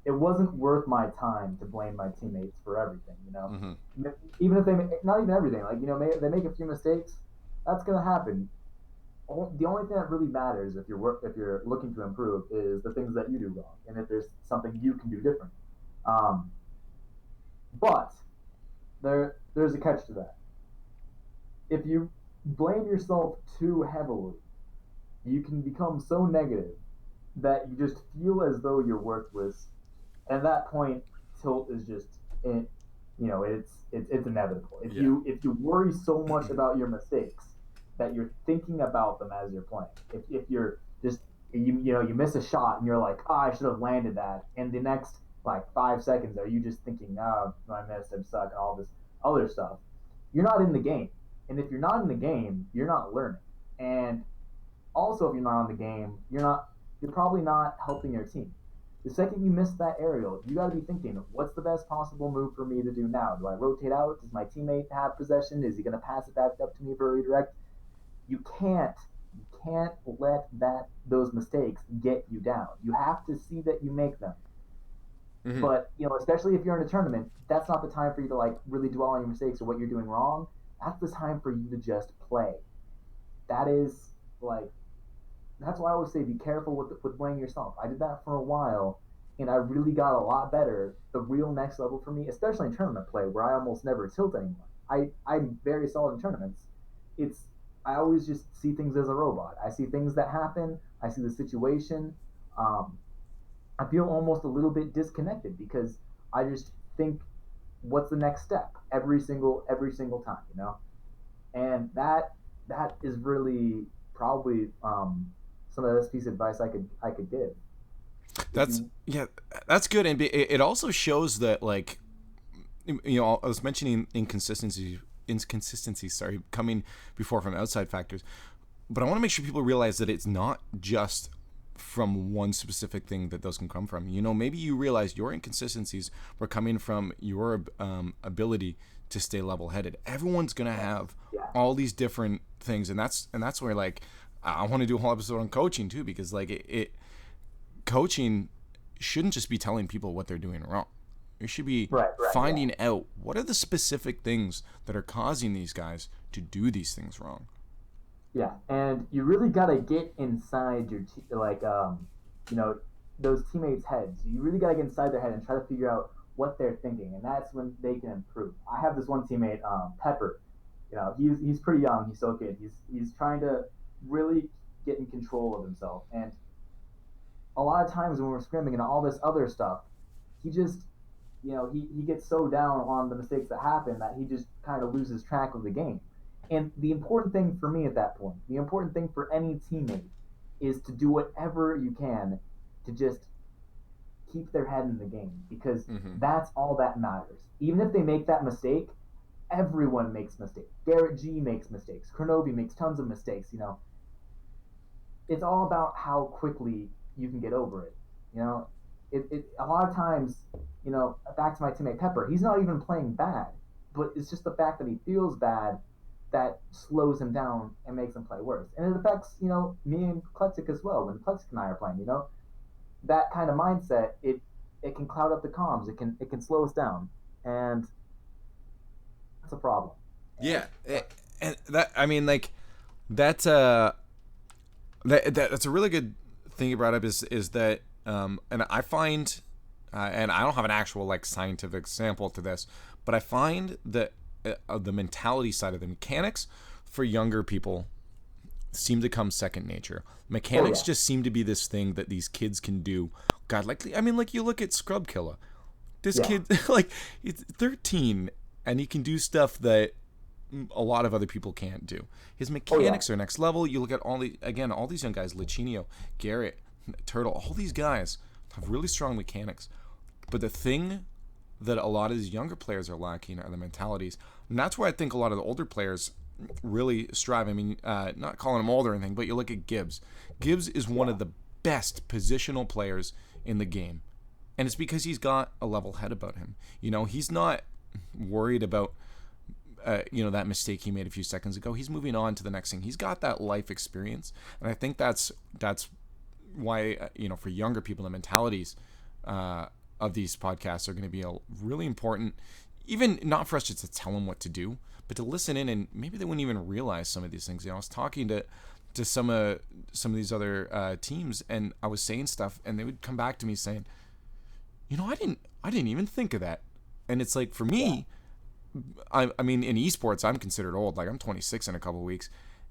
it wasn't worth my time to blame my teammates for everything, Mm-hmm. Even if they not even everything, like they make a few mistakes, that's gonna happen. The only thing that really matters if you're looking to improve is the things that you do wrong, and if there's something you can do different. But there's a catch to that. If you blame yourself too heavily, you can become so negative that you just feel as though you're worthless. And at that point, tilt is just, it's inevitable. If you worry so much about your mistakes that you're thinking about them as you're playing, if you're just you miss a shot and you're like, oh, I should have landed that, and the next like 5 seconds are you just thinking, oh, I missed, I'm stuck, and all this other stuff, you're not in the game. And if you're not in the game, you're not learning. And also, if you're not on the game, you're probably not helping your team. The second you miss that aerial, you got to be thinking, what's the best possible move for me to do now? Do I rotate out? Does my teammate have possession? Is he going to pass it back up to me for a redirect? You can't let those mistakes get you down. You have to see that you make them. Mm-hmm. But especially if you're in a tournament, that's not the time for you to like really dwell on your mistakes or what you're doing wrong. That's the time for you to just play. That is like that's why I always say be careful with blaming yourself. I did that for a while, and I really got a lot better. The real next level for me, especially in tournament play, where I almost never tilt anyone. I'm very solid in tournaments. It's I always just see things as a robot. I see things that happen. I see the situation. Um, I feel almost a little bit disconnected because I just think, what's the next step every single time, and that is really probably some of the best piece of advice I could give. If That's you yeah, that's good, and it also shows that like I was mentioning inconsistencies. Sorry, coming before from outside factors, but I want to make sure people realize that it's not just from one specific thing that those can come from. Maybe you realize your inconsistencies were coming from your ability to stay level-headed. Everyone's gonna have yeah all these different things, and that's where like I want to do a whole episode on coaching too, because like it coaching shouldn't just be telling people what they're doing wrong. You should be right yeah finding out what are the specific things that are causing these guys to do these things wrong. yeah, and you really gotta get inside like you know those teammates' heads. You really gotta get inside their head and try to figure out what they're thinking, and that's when they can improve. I have this one teammate, Pepper. He's pretty young. He's so good. He's trying to really get in control of himself, and a lot of times when we're scrimming and all this other stuff, he just he gets so down on the mistakes that happen that he just kind of loses track of the game. And the important thing for me at that point, the important thing for any teammate, is to do whatever you can to just keep their head in the game because Mm-hmm. that's all that matters. Even if they make that mistake, everyone makes mistakes. Garrett G makes mistakes. Kronobi makes tons of mistakes. It's all about how quickly you can get over it. You know, it a lot of times, back to my teammate Pepper, he's not even playing bad, but it's just the fact that he feels bad that slows him down and makes him play worse. And it affects, me and Klexic as well. When Klexic and I are playing, that kind of mindset, it can cloud up the comms. It can slow us down, and that's a problem. And Yeah, and that I mean like that's that's a really good thing you brought up is that and I find and I don't have an actual like scientific sample to this, but I find that the mentality side of the mechanics for younger people seem to come second nature. oh Mechanics yeah, just seem to be this thing that these kids can do. God, like I mean, like you look at Scrub Killa. This yeah, kid, like, he's 13, and he can do stuff that a lot of other people can't do. His oh yeah, mechanics are next level. You look at all these young guys, Licinio, Garrett, Turtle, all these guys have really strong mechanics. But the thing that a lot of these younger players are lacking are the mentalities. And that's where I think a lot of the older players really strive. I mean, not calling him old or anything, but you look at Gibbs. Gibbs is one yeah, of the best positional players in the game. And it's because he's got a level head about him. He's not worried about that mistake he made a few seconds ago. He's moving on to the next thing. He's got that life experience, and I think that's why for younger people, the mentalities of these podcasts are going to be really important. Even not for us just to tell them what to do, but to listen in, and maybe they wouldn't even realize some of these things. I was talking to some of these other teams, and I was saying stuff, and they would come back to me saying, I didn't even think of that. And it's like for yeah, me, I mean, in esports, I'm considered old. Like I'm 26 in a couple of weeks,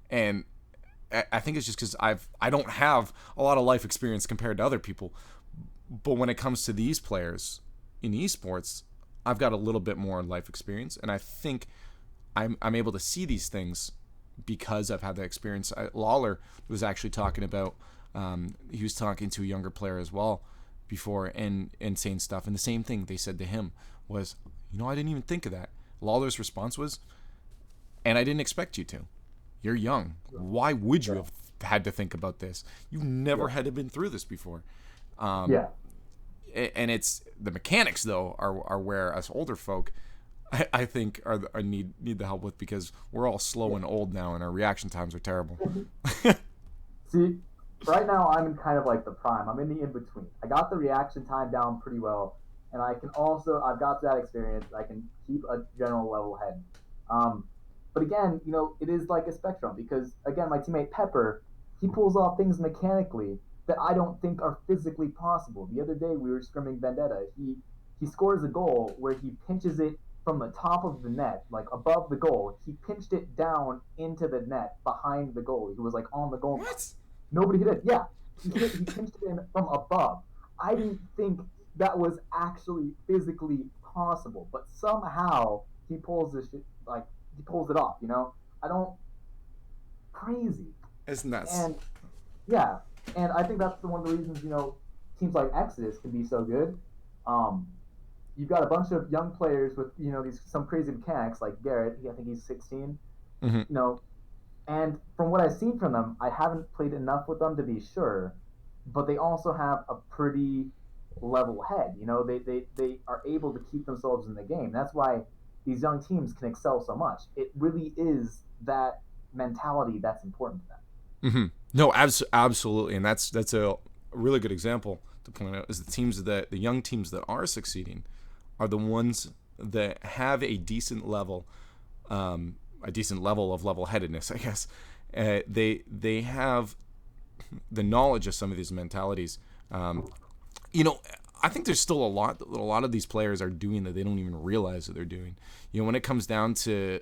and I think it's just because I don't have a lot of life experience compared to other people. But when it comes to these players in esports, I've got a little bit more life experience, and I think I'm able to see these things because I've had that experience. Lawler was actually talking about he was talking to a younger player as well before and saying stuff, and the same thing they said to him was, I didn't even think of that. Lawler's response was, and I didn't expect you to. You're young. Why would you yeah, have had to think about this? You've never yeah, had to been through this before. yeah. and it's the mechanics though are where us older folk, I think are need the help with, because we're all slow and old now, and our reaction times are terrible. See, right now I'm in kind of like the prime. I'm in the in between. I got the reaction time down pretty well, and I've got that experience. I can keep a general level head. Um, but again, it is like a spectrum because again, my teammate Pepper, he pulls off things mechanically that I don't think are physically possible. The other day we were scrimming Vendetta. He scores a goal where he pinches it from the top of the net, like above the goal. He pinched it down into the net behind the goal. He was like on the goal line. What? Nobody hit it. Yeah, he pinched it in from above. I didn't think that was actually physically possible, but somehow he pulls this shit, like he pulls it off. I don't crazy. It's nuts. And yeah, and I think that's one of the reasons teams like Exodus can be so good. Um, you've got a bunch of young players with these some crazy mechanics like Garrett. I think he's 16. Mm-hmm. And from what I've seen from them, I haven't played enough with them to be sure, but they also have a pretty level head. They are able to keep themselves in the game. That's why these young teams can excel so much. It really is that mentality that's important to them. Mm-hmm. No, absolutely, and that's a really good example to point out is the young teams that are succeeding are the ones that have a decent level of level-headedness, I guess. They have the knowledge of some of these mentalities. I think there's still a lot of these players are doing that they don't even realize that they're doing. When it comes down to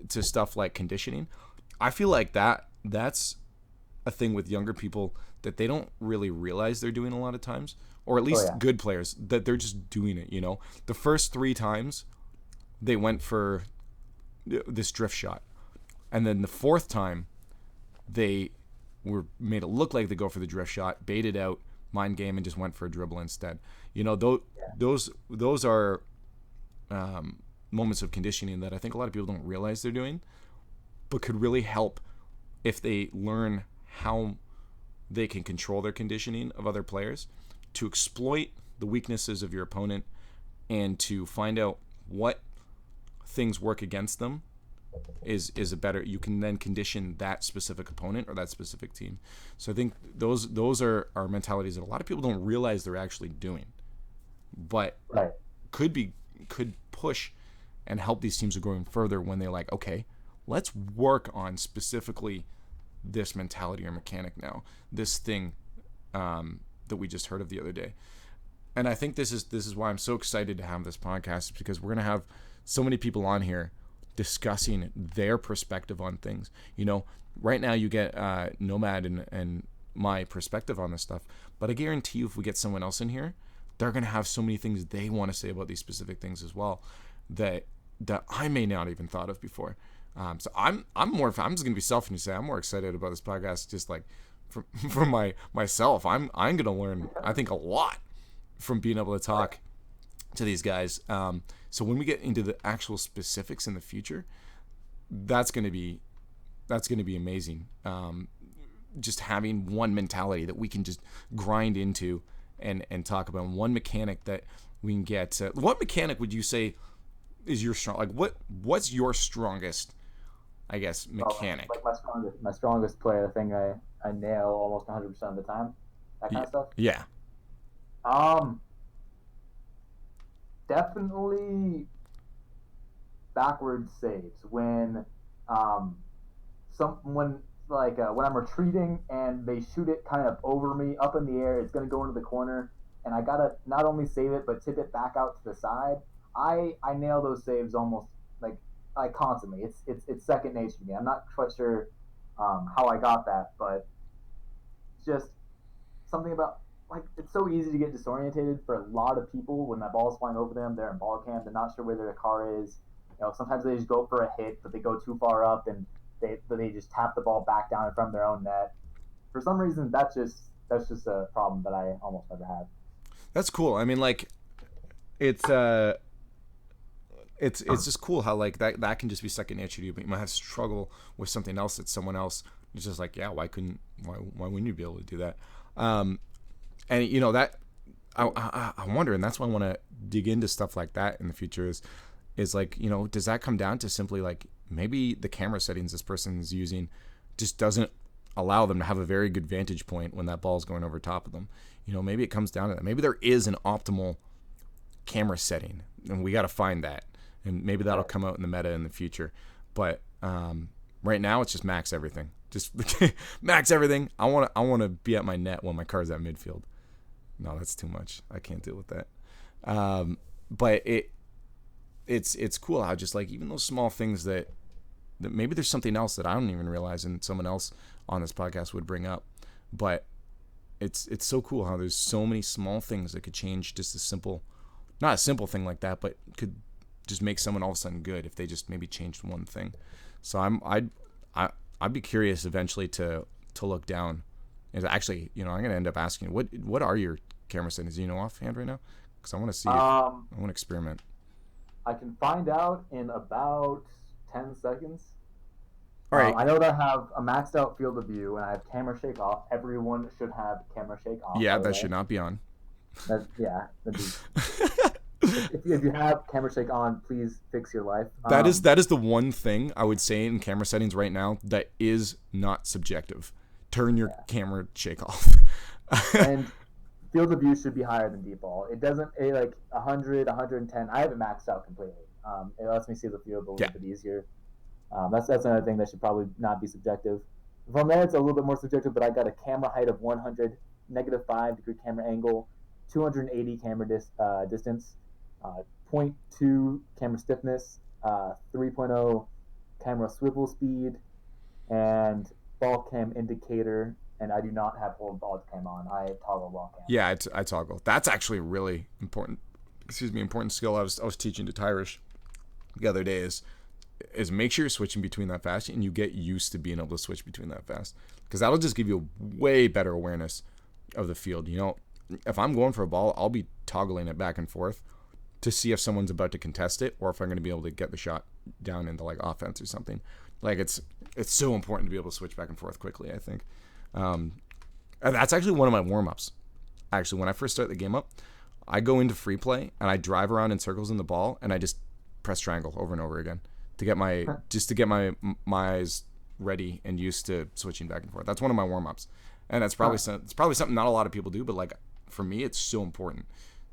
stuff like conditioning, I feel like that's a thing with younger people that they don't really realize they're doing a lot of times, or at least good players, that they're just doing it. The first 3 times they went for this drift shot, and then the 4th time they were made it look like they go for the drift shot, baited out, mind game, and just went for a dribble instead. Those are moments of conditioning that I think a lot of people don't realize they're doing, but could really help if they learn how they can control their conditioning of other players, to exploit the weaknesses of your opponent, and to find out what things work against them is a better, you can then condition that specific opponent or that specific team. So I think those are mentalities that a lot of people don't realize they're actually doing, but could push and help these teams growing further when they're like, okay, let's work on specifically this mentality or mechanic now, this thing that we just heard of the other day. And I think this is why I'm so excited to have this podcast, because we're going to have so many people on here discussing their perspective on things. Right now you get Nomad and my perspective on this stuff, but I guarantee you if we get someone else in here, they're going to have so many things they want to say about these specific things as well that I may not even thought of before. So I'm just going to be selfish and say I'm more excited about this podcast, just like from myself. I'm going to learn, I think, a lot from being able to talk to these guys. So when we get into the actual specifics in the future, that's going to be amazing. Just having one mentality that we can just grind into and talk about, one mechanic that we can get. What mechanic would you say is your strong? Like what's your strongest, I guess, mechanic? My strongest player, the thing I nail almost 100% of the time. That kind of stuff. Yeah. Definitely backwards saves when when I'm retreating and they shoot it kind of over me up in the air, it's gonna go into the corner, and I gotta not only save it but tip it back out to the side. I nail those saves almost constantly. It's second nature to me. I'm not quite sure how I got that, but just something about it's so easy to get disorientated for a lot of people when that ball is flying over them. They're in ball camp. They're not sure where their car is. Sometimes they just go for a hit, but they go too far up and they just tap the ball back down in front of their own net. For some reason, that's just a problem that I almost never had. That's cool. I mean, it's just cool how that can just be second nature to you, but you might have to struggle with something else that someone else is just like, yeah, why wouldn't you be able to do that? And that I wonder, and that's why I want to dig into stuff like that in the future. Is like, does that come down to simply like maybe the camera settings this person's using just doesn't allow them to have a very good vantage point when that ball's going over top of them? Maybe it comes down to that. Maybe there is an optimal camera setting, and we got to find that, and maybe that'll come out in the meta in the future. But right now, it's just max everything. Just max everything. I want to be at my net when my car's at midfield. No, that's too much. I can't deal with that. But it's cool how just like even those small things that maybe there's something else that I don't even realize and someone else on this podcast would bring up. But it's so cool how there's so many small things that could change just not a simple thing like that, but could just make someone all of a sudden good if they just maybe changed one thing. So I'd be curious eventually to look down. And actually, I'm going to end up asking you, what are your camera settings? Do you know offhand right now? Because I want to see. I want to experiment. I can find out in about 10 seconds. All right. I know that I have a maxed out field of view and I have camera shake off. Everyone should have camera shake off. Yeah, that should not be on. If you have camera shake on, please fix your life. That is the one thing I would say in camera settings right now that is not subjective. Turn your camera shake off. And field of view should be higher than default. It doesn't like 100, 110. I have it maxed out completely. It lets me see the field a little bit easier. That's another thing that should probably not be subjective. From there, it's a little bit more subjective, but I got a camera height of 100, -5-degree camera angle, 280 camera distance, 0.2 camera stiffness, 3.0 camera swivel speed, and ball cam indicator. And I do not have hold ball cam on. I toggle ball cam. Yeah, I toggle. That's actually a really important skill I was teaching to Tyrish the other day is make sure you're switching between that fast and you get used to being able to switch between that fast, because that'll just give you a way better awareness of the field. If I'm going for a ball, I'll be toggling it back and forth to see if someone's about to contest it or if I'm going to be able to get the shot down into like offense or something. Like it's so important to be able to switch back and forth quickly, I think. And that's actually one of my warm-ups. Actually, when I first start the game up, I go into free play and I drive around in circles in the ball and I just press triangle over and over again to get my eyes ready and used to switching back and forth. That's one of my warm-ups. And it's probably something not a lot of people do, but like for me, it's so important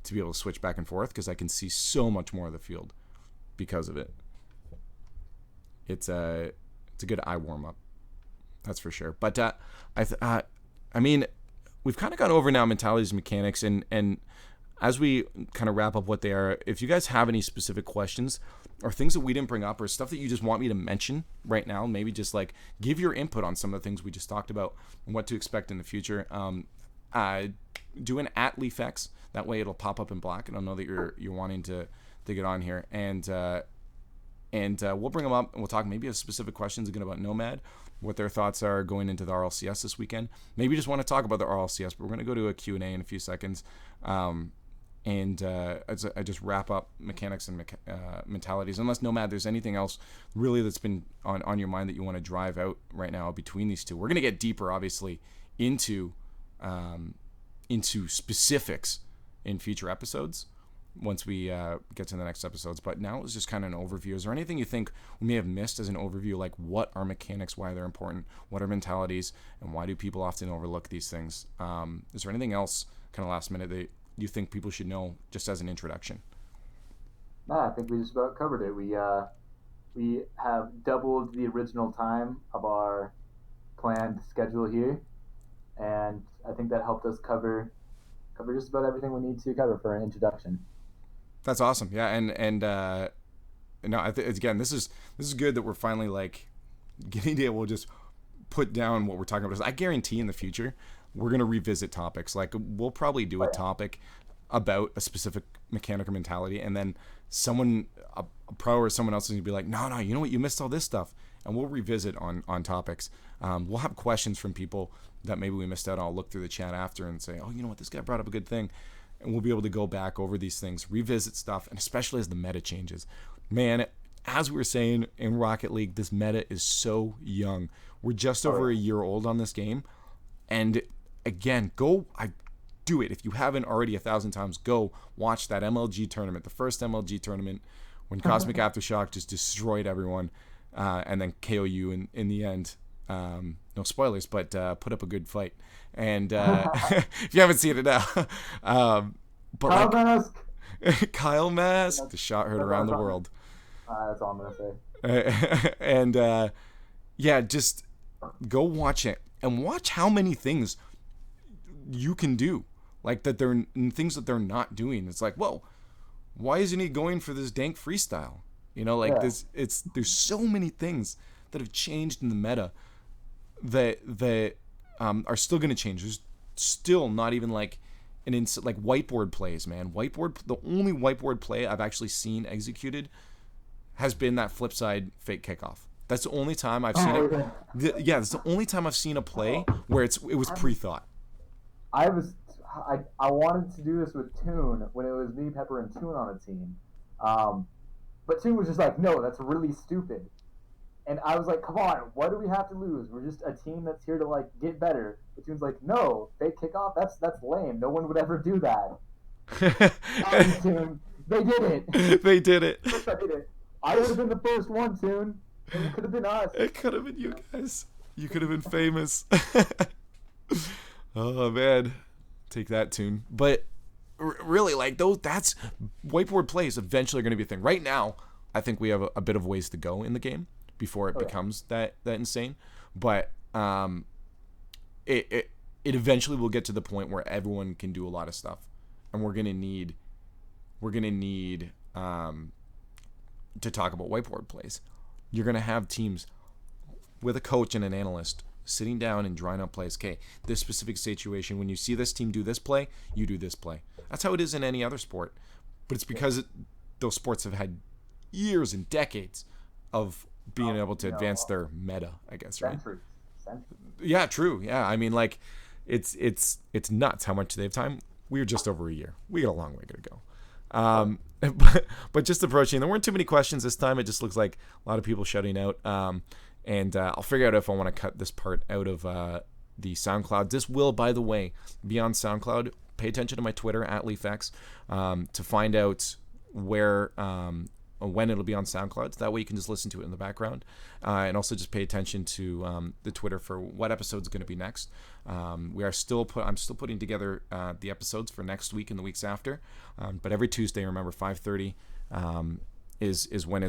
to be able to switch back and forth because I can see so much more of the field because of it. It's a good eye warm-up. That's for sure. But I mean, we've kind of gone over now mentalities, mechanics, and as we kind of wrap up what they are, if you guys have any specific questions or things that we didn't bring up or stuff that you just want me to mention right now, maybe just like give your input on some of the things we just talked about and what to expect in the future. Do an @LeafX. That way it'll pop up in black and I'll know that you're wanting to get on here. And we'll bring them up and we'll talk maybe a specific questions again about Nomad, what their thoughts are going into the RLCS this weekend. Maybe you just want to talk about the RLCS, but we're going to go to a Q&A in a few seconds. As I just wrap up mechanics and mentalities, unless Nomad, there's anything else really that's been on your mind that you want to drive out right now between these two. We're going to get deeper, obviously, into specifics in future episodes once we get to the next episodes. But now it's just kind of an overview. Is there anything you think we may have missed as an overview, like what are mechanics, why they're important, what are mentalities, and why do people often overlook these things? Is there anything else kind of last minute that you think people should know just as an introduction? No, I think we just about covered it. We have doubled the original time of our planned schedule here, and I think that helped us cover just about everything we need to cover for an introduction. That's awesome. Yeah, and no, again, this is good that we're finally like getting to able to just put down what we're talking about. I guarantee in the future we're gonna revisit topics. Like we'll probably do a topic about a specific mechanic or mentality, and then a pro or someone else is gonna be like, no, you know what, you missed all this stuff, and we'll revisit on topics. We'll have questions from people that maybe we missed out on. I'll look through the chat after and say, oh, you know what, this guy brought up a good thing. And we'll be able to go back over these things, revisit stuff, and especially as the meta changes. Man, as we were saying in Rocket League, this meta is so young. We're just over a year old on this game. And again, do it. If you haven't already 1,000 times, go watch that MLG tournament, the first MLG tournament when Cosmic Aftershock just destroyed everyone and then KOU in the end. No spoilers, but put up a good fight. And if you haven't seen it now, but Kyle like Mask. Kyle Mask, the shot heard around the world. That's all I'm gonna say. And yeah, just go watch it and watch how many things you can do, like that they're things that they're not doing. It's like, whoa, why isn't he going for this dank freestyle? You know, like this. There's so many things that have changed in the meta that are still going to change. There's still not even like like whiteboard plays, man. The only whiteboard play I've actually seen executed has been that flipside fake kickoff. That's the only time I've seen it. Yeah, that's the only time I've seen a play where it was pre-thought. I wanted to do this with Toon when it was me, Pepper, and Toon on a team. But Toon was just like, no, that's really stupid. And I was like, come on, what do we have to lose? We're just a team that's here to like get better. But Toon's like, no, fake kickoff, that's lame. No one would ever do that. Sorry, Toon. They did it. They did it. I did it. I would have been the first one, Toon. And it could have been us. It could have been you guys. You could have been famous. Oh man, take that, Toon. But really, like that's whiteboard plays eventually going to be a thing. Right now, I think we have a bit of ways to go in the game before it becomes that insane. But it eventually will get to the point where everyone can do a lot of stuff, and we're gonna need to talk about whiteboard plays. You're gonna have teams with a coach and an analyst sitting down and drawing out plays. Okay, this specific situation, when you see this team do this play, you do this play. That's how it is in any other sport. But it's because those sports have had years and decades of being able to advance their meta, I guess, right? Centuries. Yeah, true. Yeah, I mean, like, it's nuts how much they have time. We were just over a year. We got a long way to go. But just approaching, there weren't too many questions this time. It just looks like a lot of people shutting out. And I'll figure out if I want to cut this part out of the SoundCloud. This will, by the way, be on SoundCloud. Pay attention to my Twitter @LeafX to find out where when it'll be on SoundCloud. So that way you can just listen to it in the background, and also just pay attention to the Twitter for what episode is going to be next. I'm still putting together the episodes for next week and the weeks after. But every Tuesday, remember 5:30 is when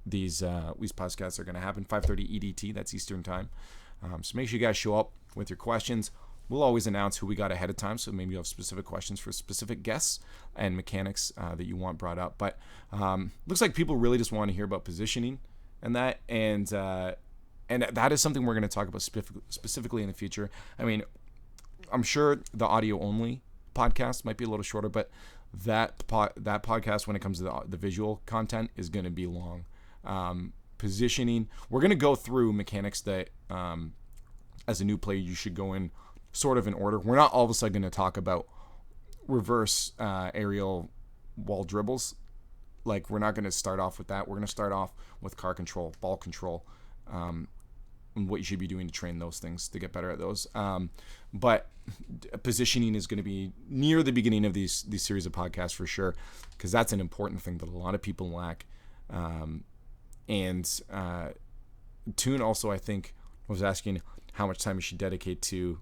these podcasts are going to happen. 5:30 EDT, that's Eastern time. So make sure you guys show up with your questions. We'll always announce who we got ahead of time, so maybe you have specific questions for specific guests and mechanics that you want brought up. But looks like people really just want to hear about positioning and that, and that is something we're going to talk about specifically in the future. I mean, I'm sure the audio only podcast might be a little shorter, but that podcast, when it comes to the visual content, is going to be long. Positioning, we're going to go through mechanics that as a new player you should go in sort of in order. We're not all of a sudden going to talk about reverse aerial wall dribbles. Like, we're not going to start off with that. We're going to start off with car control, ball control, and what you should be doing to train those things to get better at those. But positioning is going to be near the beginning of these series of podcasts for sure, because that's an important thing that a lot of people lack. And Toon also, I think, was asking how much time you should dedicate to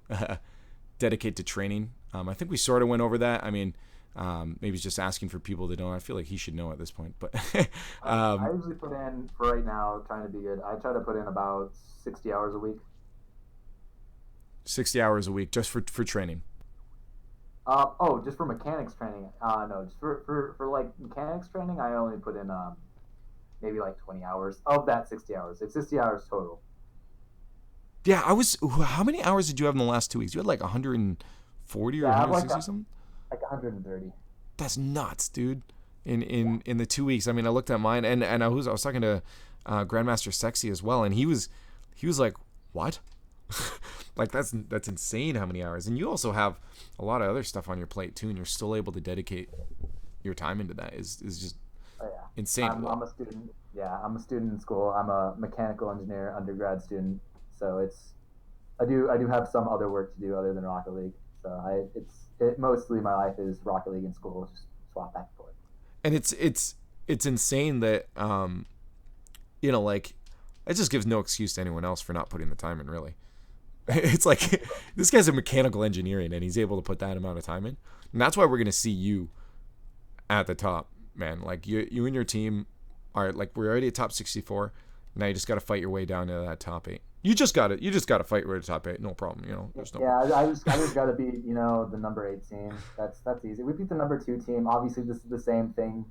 training. I think we sort of went over that. I mean, maybe it's just asking for people that don't. I feel like he should know at this point. But I usually put in, for right now, trying to be good, I try to put in about 60 hours a week. 60 hours a week just for training? Just for mechanics training. No, just for like mechanics training, I only put in maybe like 20 hours of that 60 hours. It's 60 hours total. Yeah, how many hours did you have in the last 2 weeks? You had like 140 or 160 something? Like 130. That's nuts, dude. In the 2 weeks. I mean, I looked at mine, and I was talking to Grandmaster Sexy as well, and he was like, what? Like, that's insane how many hours. And you also have a lot of other stuff on your plate too, and you're still able to dedicate your time into that. Is just insane. I'm a student. Yeah, I'm a student in school. I'm a mechanical engineer undergrad student. So I do have some other work to do other than Rocket League. So mostly my life is Rocket League and school. Just swap back and forth. And it's insane that like it just gives no excuse to anyone else for not putting the time in. Really, it's like this guy's a mechanical engineering and he's able to put that amount of time in, and that's why we're gonna see you at the top, man. Like you and your team are like we're already at top 64. Now you just got to fight your way down to that top 8. You just got to fight your way to top 8. No problem. There's no Yeah, I just got to beat the number 8 team. That's easy. We beat the number 2 team. Obviously, this is the same thing.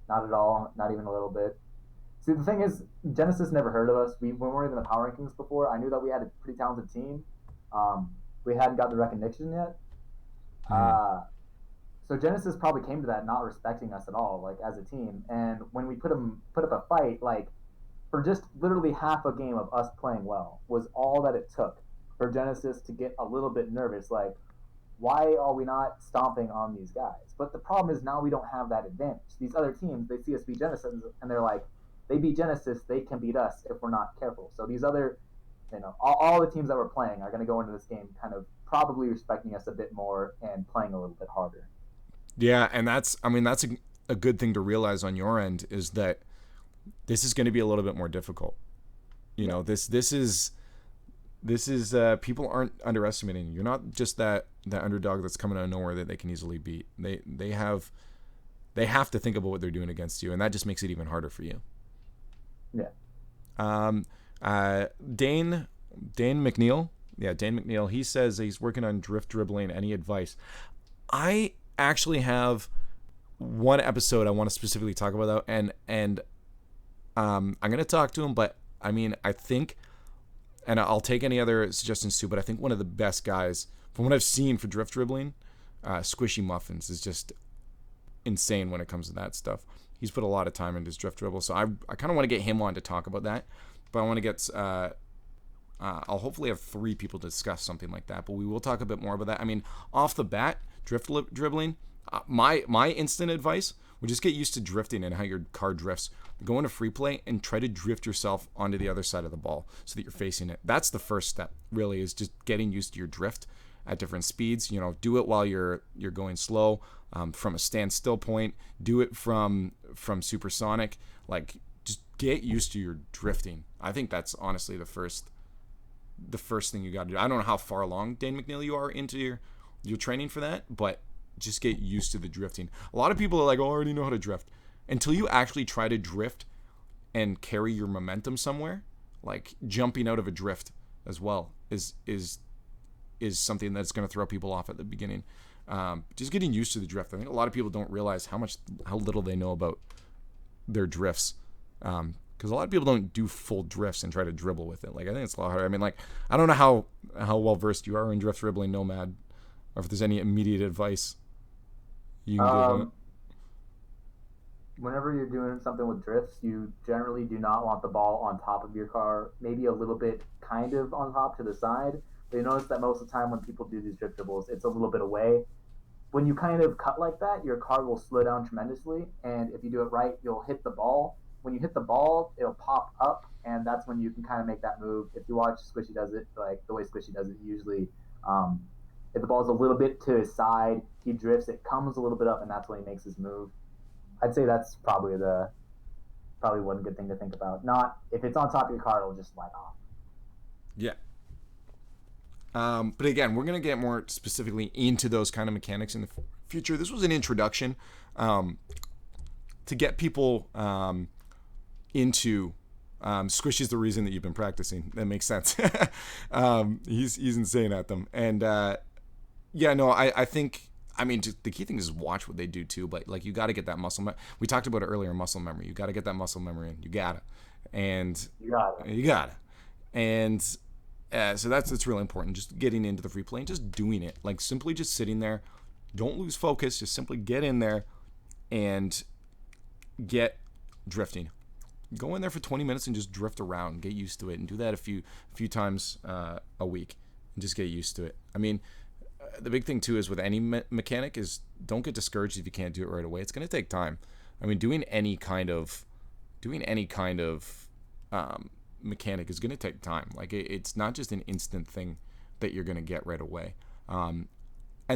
Not at all. Not even a little bit. See, the thing is, Genesis never heard of us. We weren't even in the power rankings before. I knew that we had a pretty talented team. We hadn't got the recognition yet. Mm. So Genesis probably came to that not respecting us at all, like as a team. And when we put up a fight, like for just literally half a game of us playing well was all that it took for Genesis to get a little bit nervous. Like, why are we not stomping on these guys? But the problem is now we don't have that advantage. These other teams, they see us beat Genesis and they're like, they beat Genesis, they can beat us if we're not careful. So these other, all the teams that we're playing are going to go into this game kind of probably respecting us a bit more and playing a little bit harder. Yeah, and that's a good thing to realize on your end is that this is going to be a little bit more difficult. This is people aren't underestimating you. You're not just that underdog that's coming out of nowhere that they can easily beat. They have to think about what they're doing against you, and that just makes it even harder for you. Yeah. Dane McNeil. Yeah, Dane McNeil. He says he's working on drift dribbling. Any advice? I actually have one episode I want to specifically talk about that, and I'm gonna talk to him, but I mean I think, and I'll take any other suggestions too, but I think one of the best guys from what I've seen for drift dribbling, Squishy Muffins is just insane when it comes to that stuff. He's put a lot of time into his drift dribble, so I kind of want to get him on to talk about that, but I want to get I'll hopefully have 3 people to discuss something like that, but we will talk a bit more about that. I mean, off the bat, dribbling, my instant advice would just get used to drifting and how your car drifts. Go into free play and try to drift yourself onto the other side of the ball so that you're facing it. That's the first step, really, is just getting used to your drift at different speeds. Do it while you're going slow, from a standstill point. Do it from supersonic. Like, just get used to your drifting. I think that's honestly the first thing you got to do. I don't know how far along, Dane McNeil, you are into your training for that, but just get used to the drifting. A lot of people are like, oh, I already know how to drift. Until you actually try to drift and carry your momentum somewhere, like jumping out of a drift as well is something that's going to throw people off at the beginning. Just getting used to the drift. I think a lot of people don't realize how little they know about their drifts. Because a lot of people don't do full drifts and try to dribble with it. Like, I think it's a lot harder. I mean, like, I don't know how well versed you are in drift dribbling, Nomad, or if there's any immediate advice you can give on it. Whenever you're doing something with drifts, you generally do not want the ball on top of your car, maybe a little bit kind of on top to the side. But you notice that most of the time when people do these drift dribbles, it's a little bit away. When you kind of cut like that, your car will slow down tremendously. And if you do it right, you'll hit the ball. When you hit the ball, it'll pop up, and that's when you can kind of make that move. If you watch Squishy does it, like the way Squishy does it, usually if the ball's a little bit to his side, he drifts, it comes a little bit up, and that's when he makes his move. I'd say that's probably one good thing to think about. Not if it's on top of your car, it'll just slide off. Yeah. But again, we're going to get more specifically into those kind of mechanics in the future. This was an introduction to get people into Squishy's the reason that you've been practicing. That makes sense. He's insane at them. And I think, I mean, just the key thing is watch what they do too. But like, you got to get that muscle. We talked about it earlier, muscle memory. You got to get that muscle memory in. You got to. And you got it. You got it. And so that's really important. Just getting into the free play and just doing it. Like, simply just sitting there. Don't lose focus. Just simply get in there and get drifting. Go in there for 20 minutes and just drift around. Get used to it, and do that a few times a week, and just get used to it. I mean, the big thing too is with any mechanic is don't get discouraged if you can't do it right away. It's going to take time. I mean, doing any kind of mechanic is going to take time. Like, it's not just an instant thing. that you're going to get right away. And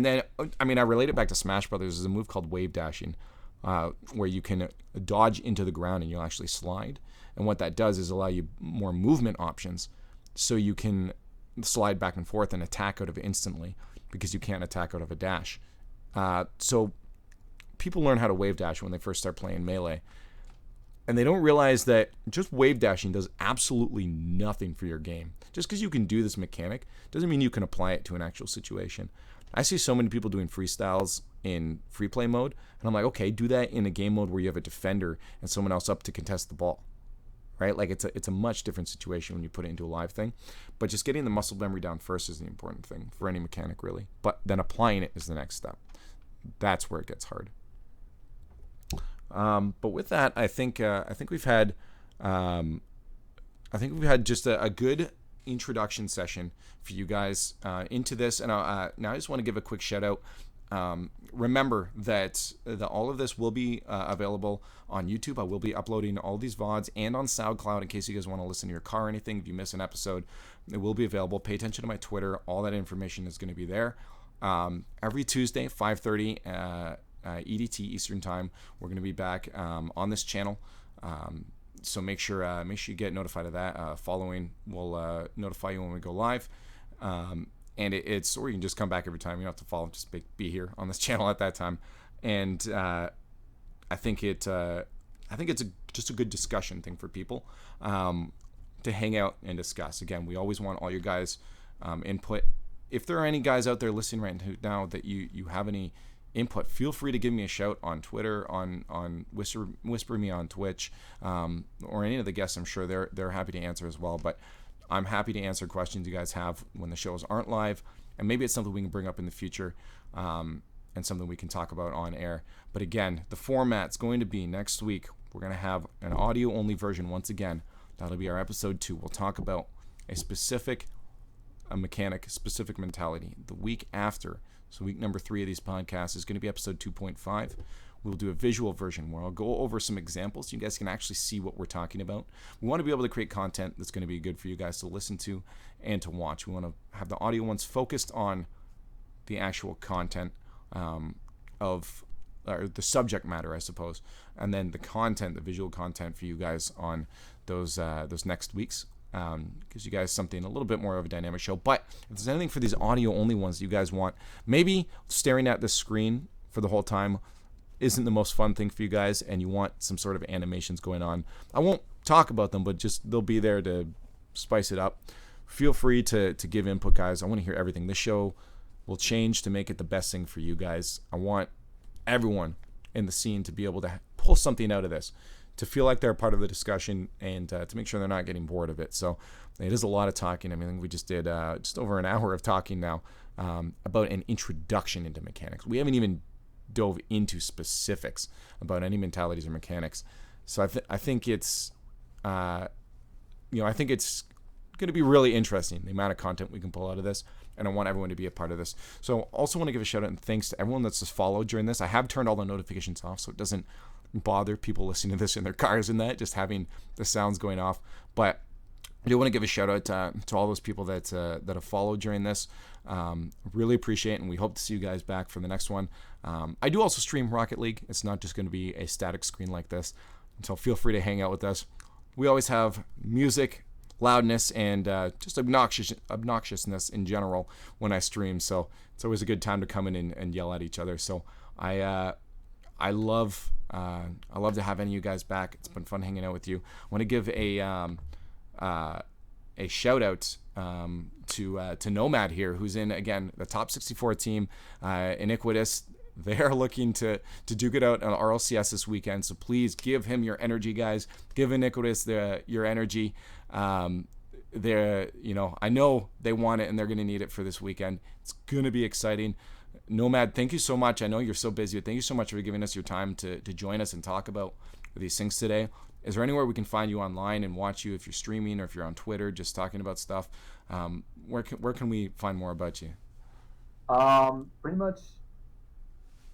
then, I mean, I relate it back to Smash Brothers. There's a move called wave dashing, where you can dodge into the ground and you'll actually slide. And what that does is allow you more movement options, so you can slide back and forth and attack out of it instantly, because you can't attack out of a dash. So people learn how to wave dash when they first start playing Melee, and they don't realize that just wave dashing does absolutely nothing for your game. Just because you can do this mechanic doesn't mean you can apply it to an actual situation. I see so many people doing freestyles in free play mode, and I'm like, okay, do that in a game mode where you have a defender and someone else up to contest the ball, right? Like it's a much different situation when you put it into a live thing. But just getting the muscle memory down first is the important thing for any mechanic, really. But then applying it is the next step. That's where it gets hard. But with that, I think we've had just a good introduction session for you guys into this. And now I just want to give a quick shout out. Remember that all of this will be available on YouTube. I will be uploading all these VODs and on SoundCloud in case you guys want to listen to your car or anything. If you miss an episode, it will be available. Pay attention to my Twitter. All that information is going to be there. Every Tuesday, 5:30 EDT Eastern Time, we're going to be back on this channel. So make sure you get notified of that. Following will notify you when we go live. And it's, or you can just come back every time. You don't have to follow, just be here on this channel at that time. And I think it's just a good discussion thing for people to hang out and discuss. Again, we always want all your guys' input. If there are any guys out there listening right now that you have any input, feel free to give me a shout on Twitter, on whisper me on Twitch, or any of the guests. I'm sure they're happy to answer as well. But I'm happy to answer questions you guys have when the shows aren't live, and maybe it's something we can bring up in the future, and something we can talk about on air. But again, the format's going to be next week. We're going to have an audio-only version once again. That'll be our episode 2. We'll talk about a mechanic, specific mentality. The week after, so week number 3 of these podcasts, is going to be episode 2.5. We'll do a visual version where I'll go over some examples so you guys can actually see what we're talking about. We want to be able to create content that's going to be good for you guys to listen to and to watch. We want to have the audio ones focused on the actual content or the subject matter, I suppose, and then the content, the visual content for you guys on those next weeks. Gives you guys something a little bit more of a dynamic show. But if there's anything for these audio only ones that you guys want, maybe staring at the screen for the whole time isn't the most fun thing for you guys, and you want some sort of animations going on, I won't talk about them, but just they'll be there to spice it up. Feel free to give input, guys. I want to hear everything. This show will change to make it the best thing for you guys. I want everyone in the scene to be able to pull something out of this, to feel like they're part of the discussion, and to make sure they're not getting bored of it. So it is a lot of talking. I mean, we just did just over an hour of talking now about an introduction into mechanics. We haven't even dove into specifics about any mentalities or mechanics. So I think it's I think it's going to be really interesting, the amount of content we can pull out of this, and I want everyone to be a part of this. So also want to give a shout out and thanks to everyone that's just followed during this. I have turned all the notifications off so it doesn't bother people listening to this in their cars and that, just having the sounds going off. But I do want to give a shout out to all those people that have followed during this. Really appreciate it, and we hope to see you guys back for the next one. I do also stream Rocket League. It's not just going to be a static screen like this, so feel free to hang out with us. We always have music, loudness, and just obnoxiousness in general when I stream, so it's always a good time to come in and yell at each other. So I love to have any of you guys back. It's been fun hanging out with you. I want to give a shout out to Nomad here, who's in, again, the top 64 team, Iniquitous. They're looking to duke it out on RLCS this weekend, so please give him your energy, guys. Give Iniquitous your energy. I know they want it, and they're going to need it for this weekend. It's going to be exciting. Nomad, thank you so much. I know you're so busy, but thank you so much for giving us your time to join us and talk about these things today. Is there anywhere we can find you online and watch you if you're streaming, or if you're on Twitter just talking about stuff? Where can we find more about you? Pretty much,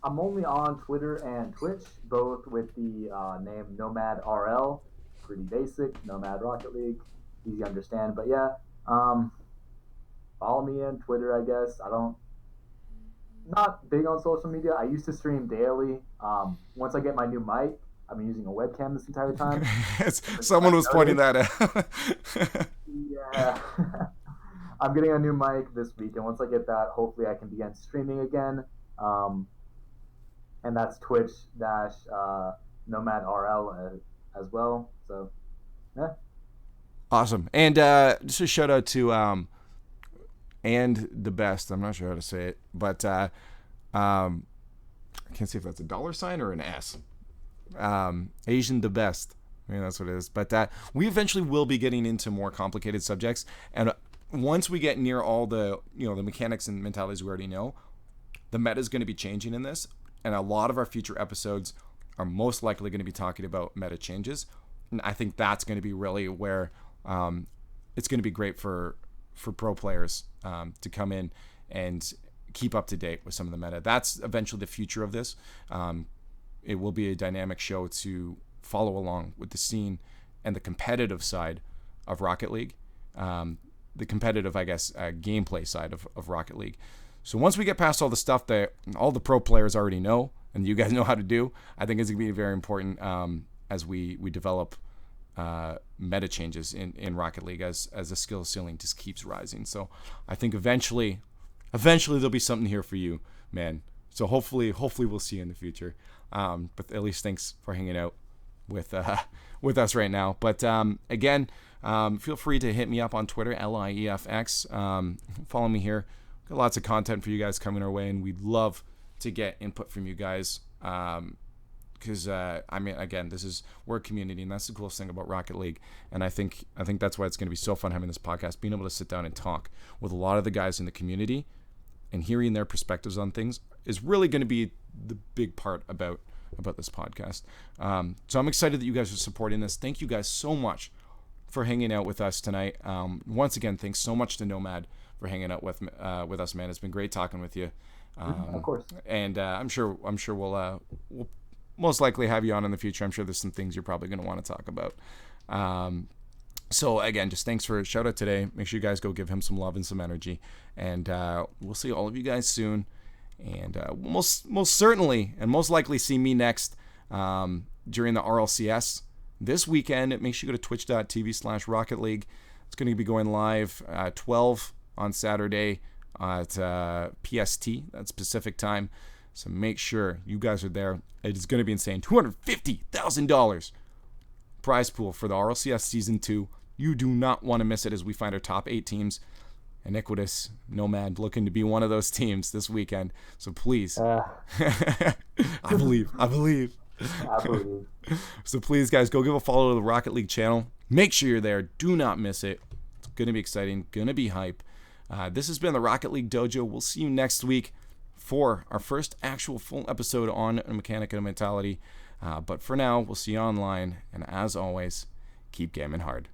I'm only on Twitter and Twitch, both with the name Nomad RL. Pretty basic, Nomad Rocket League, easy to understand. But yeah, follow me on Twitter, I guess. Not big on social media. I used to stream daily. Once I get my new mic, I've been using a webcam this entire time. Someone was pointing Noticed. that out. Yeah. I'm getting a new mic this week, and once I get that, hopefully I can begin streaming again. Um, and that's Twitch dash Nomad RL as well. So, yeah. Awesome. And just a shout out to and the best. I'm not sure how to say it, but I can't see if that's a dollar sign or an S. Asian the best. I mean, that's what it is. But we eventually will be getting into more complicated subjects, and once we get near all the the mechanics and mentalities we already know, the meta is going to be changing in this, and a lot of our future episodes are most likely going to be talking about meta changes. And I think that's going to be really where it's going to be great for pro players to come in and keep up to date with some of the meta. That's eventually the future of this. It will be a dynamic show to follow along with the scene and the competitive side of Rocket League. The competitive, I guess, gameplay side of Rocket League. So once we get past all the stuff that all the pro players already know and you guys know how to do, I think it's going to be very important as we develop meta changes in Rocket League as the skill ceiling just keeps rising. So I think eventually there'll be something here for you, man. So hopefully we'll see you in the future. But at least thanks for hanging out with us right now. But again, feel free to hit me up on Twitter, LIEFX. Follow me here. Got lots of content for you guys coming our way, and we'd love to get input from you guys. Because I mean, again, we're a community, and that's the coolest thing about Rocket League. And I think that's why it's going to be so fun having this podcast, being able to sit down and talk with a lot of the guys in the community, and hearing their perspectives on things is really going to be the big part about this podcast. So I'm excited that you guys are supporting this. Thank you guys so much for hanging out with us tonight. Once again, thanks so much to Nomad for hanging out with us, man. It's been great talking with you. Of course. And I'm sure we'll most likely have you on in the future. I'm sure there's some things you're probably going to want to talk about. So again, just thanks for a shout out today. Make sure you guys go give him some love and some energy. And we'll see all of you guys soon. And most certainly and most likely see me next during the RLCS this weekend. Make sure you go to twitch.tv/Rocket League. It's going to be going live 12 on Saturday at PST, that's Pacific time. So make sure you guys are there. It is going to be insane. $250,000 prize pool for the RLCS Season 2. You do not want to miss it as we find our top 8 teams. Iniquitous, Nomad looking to be one of those teams this weekend. So please. I believe. So please, guys, go give a follow to the Rocket League channel. Make sure you're there. Do not miss it. It's going to be exciting. Going to be hype. This has been the Rocket League Dojo. We'll see you next week for our first actual full episode on Mechanic and Mentality. But for now, we'll see you online. And as always, keep gaming hard.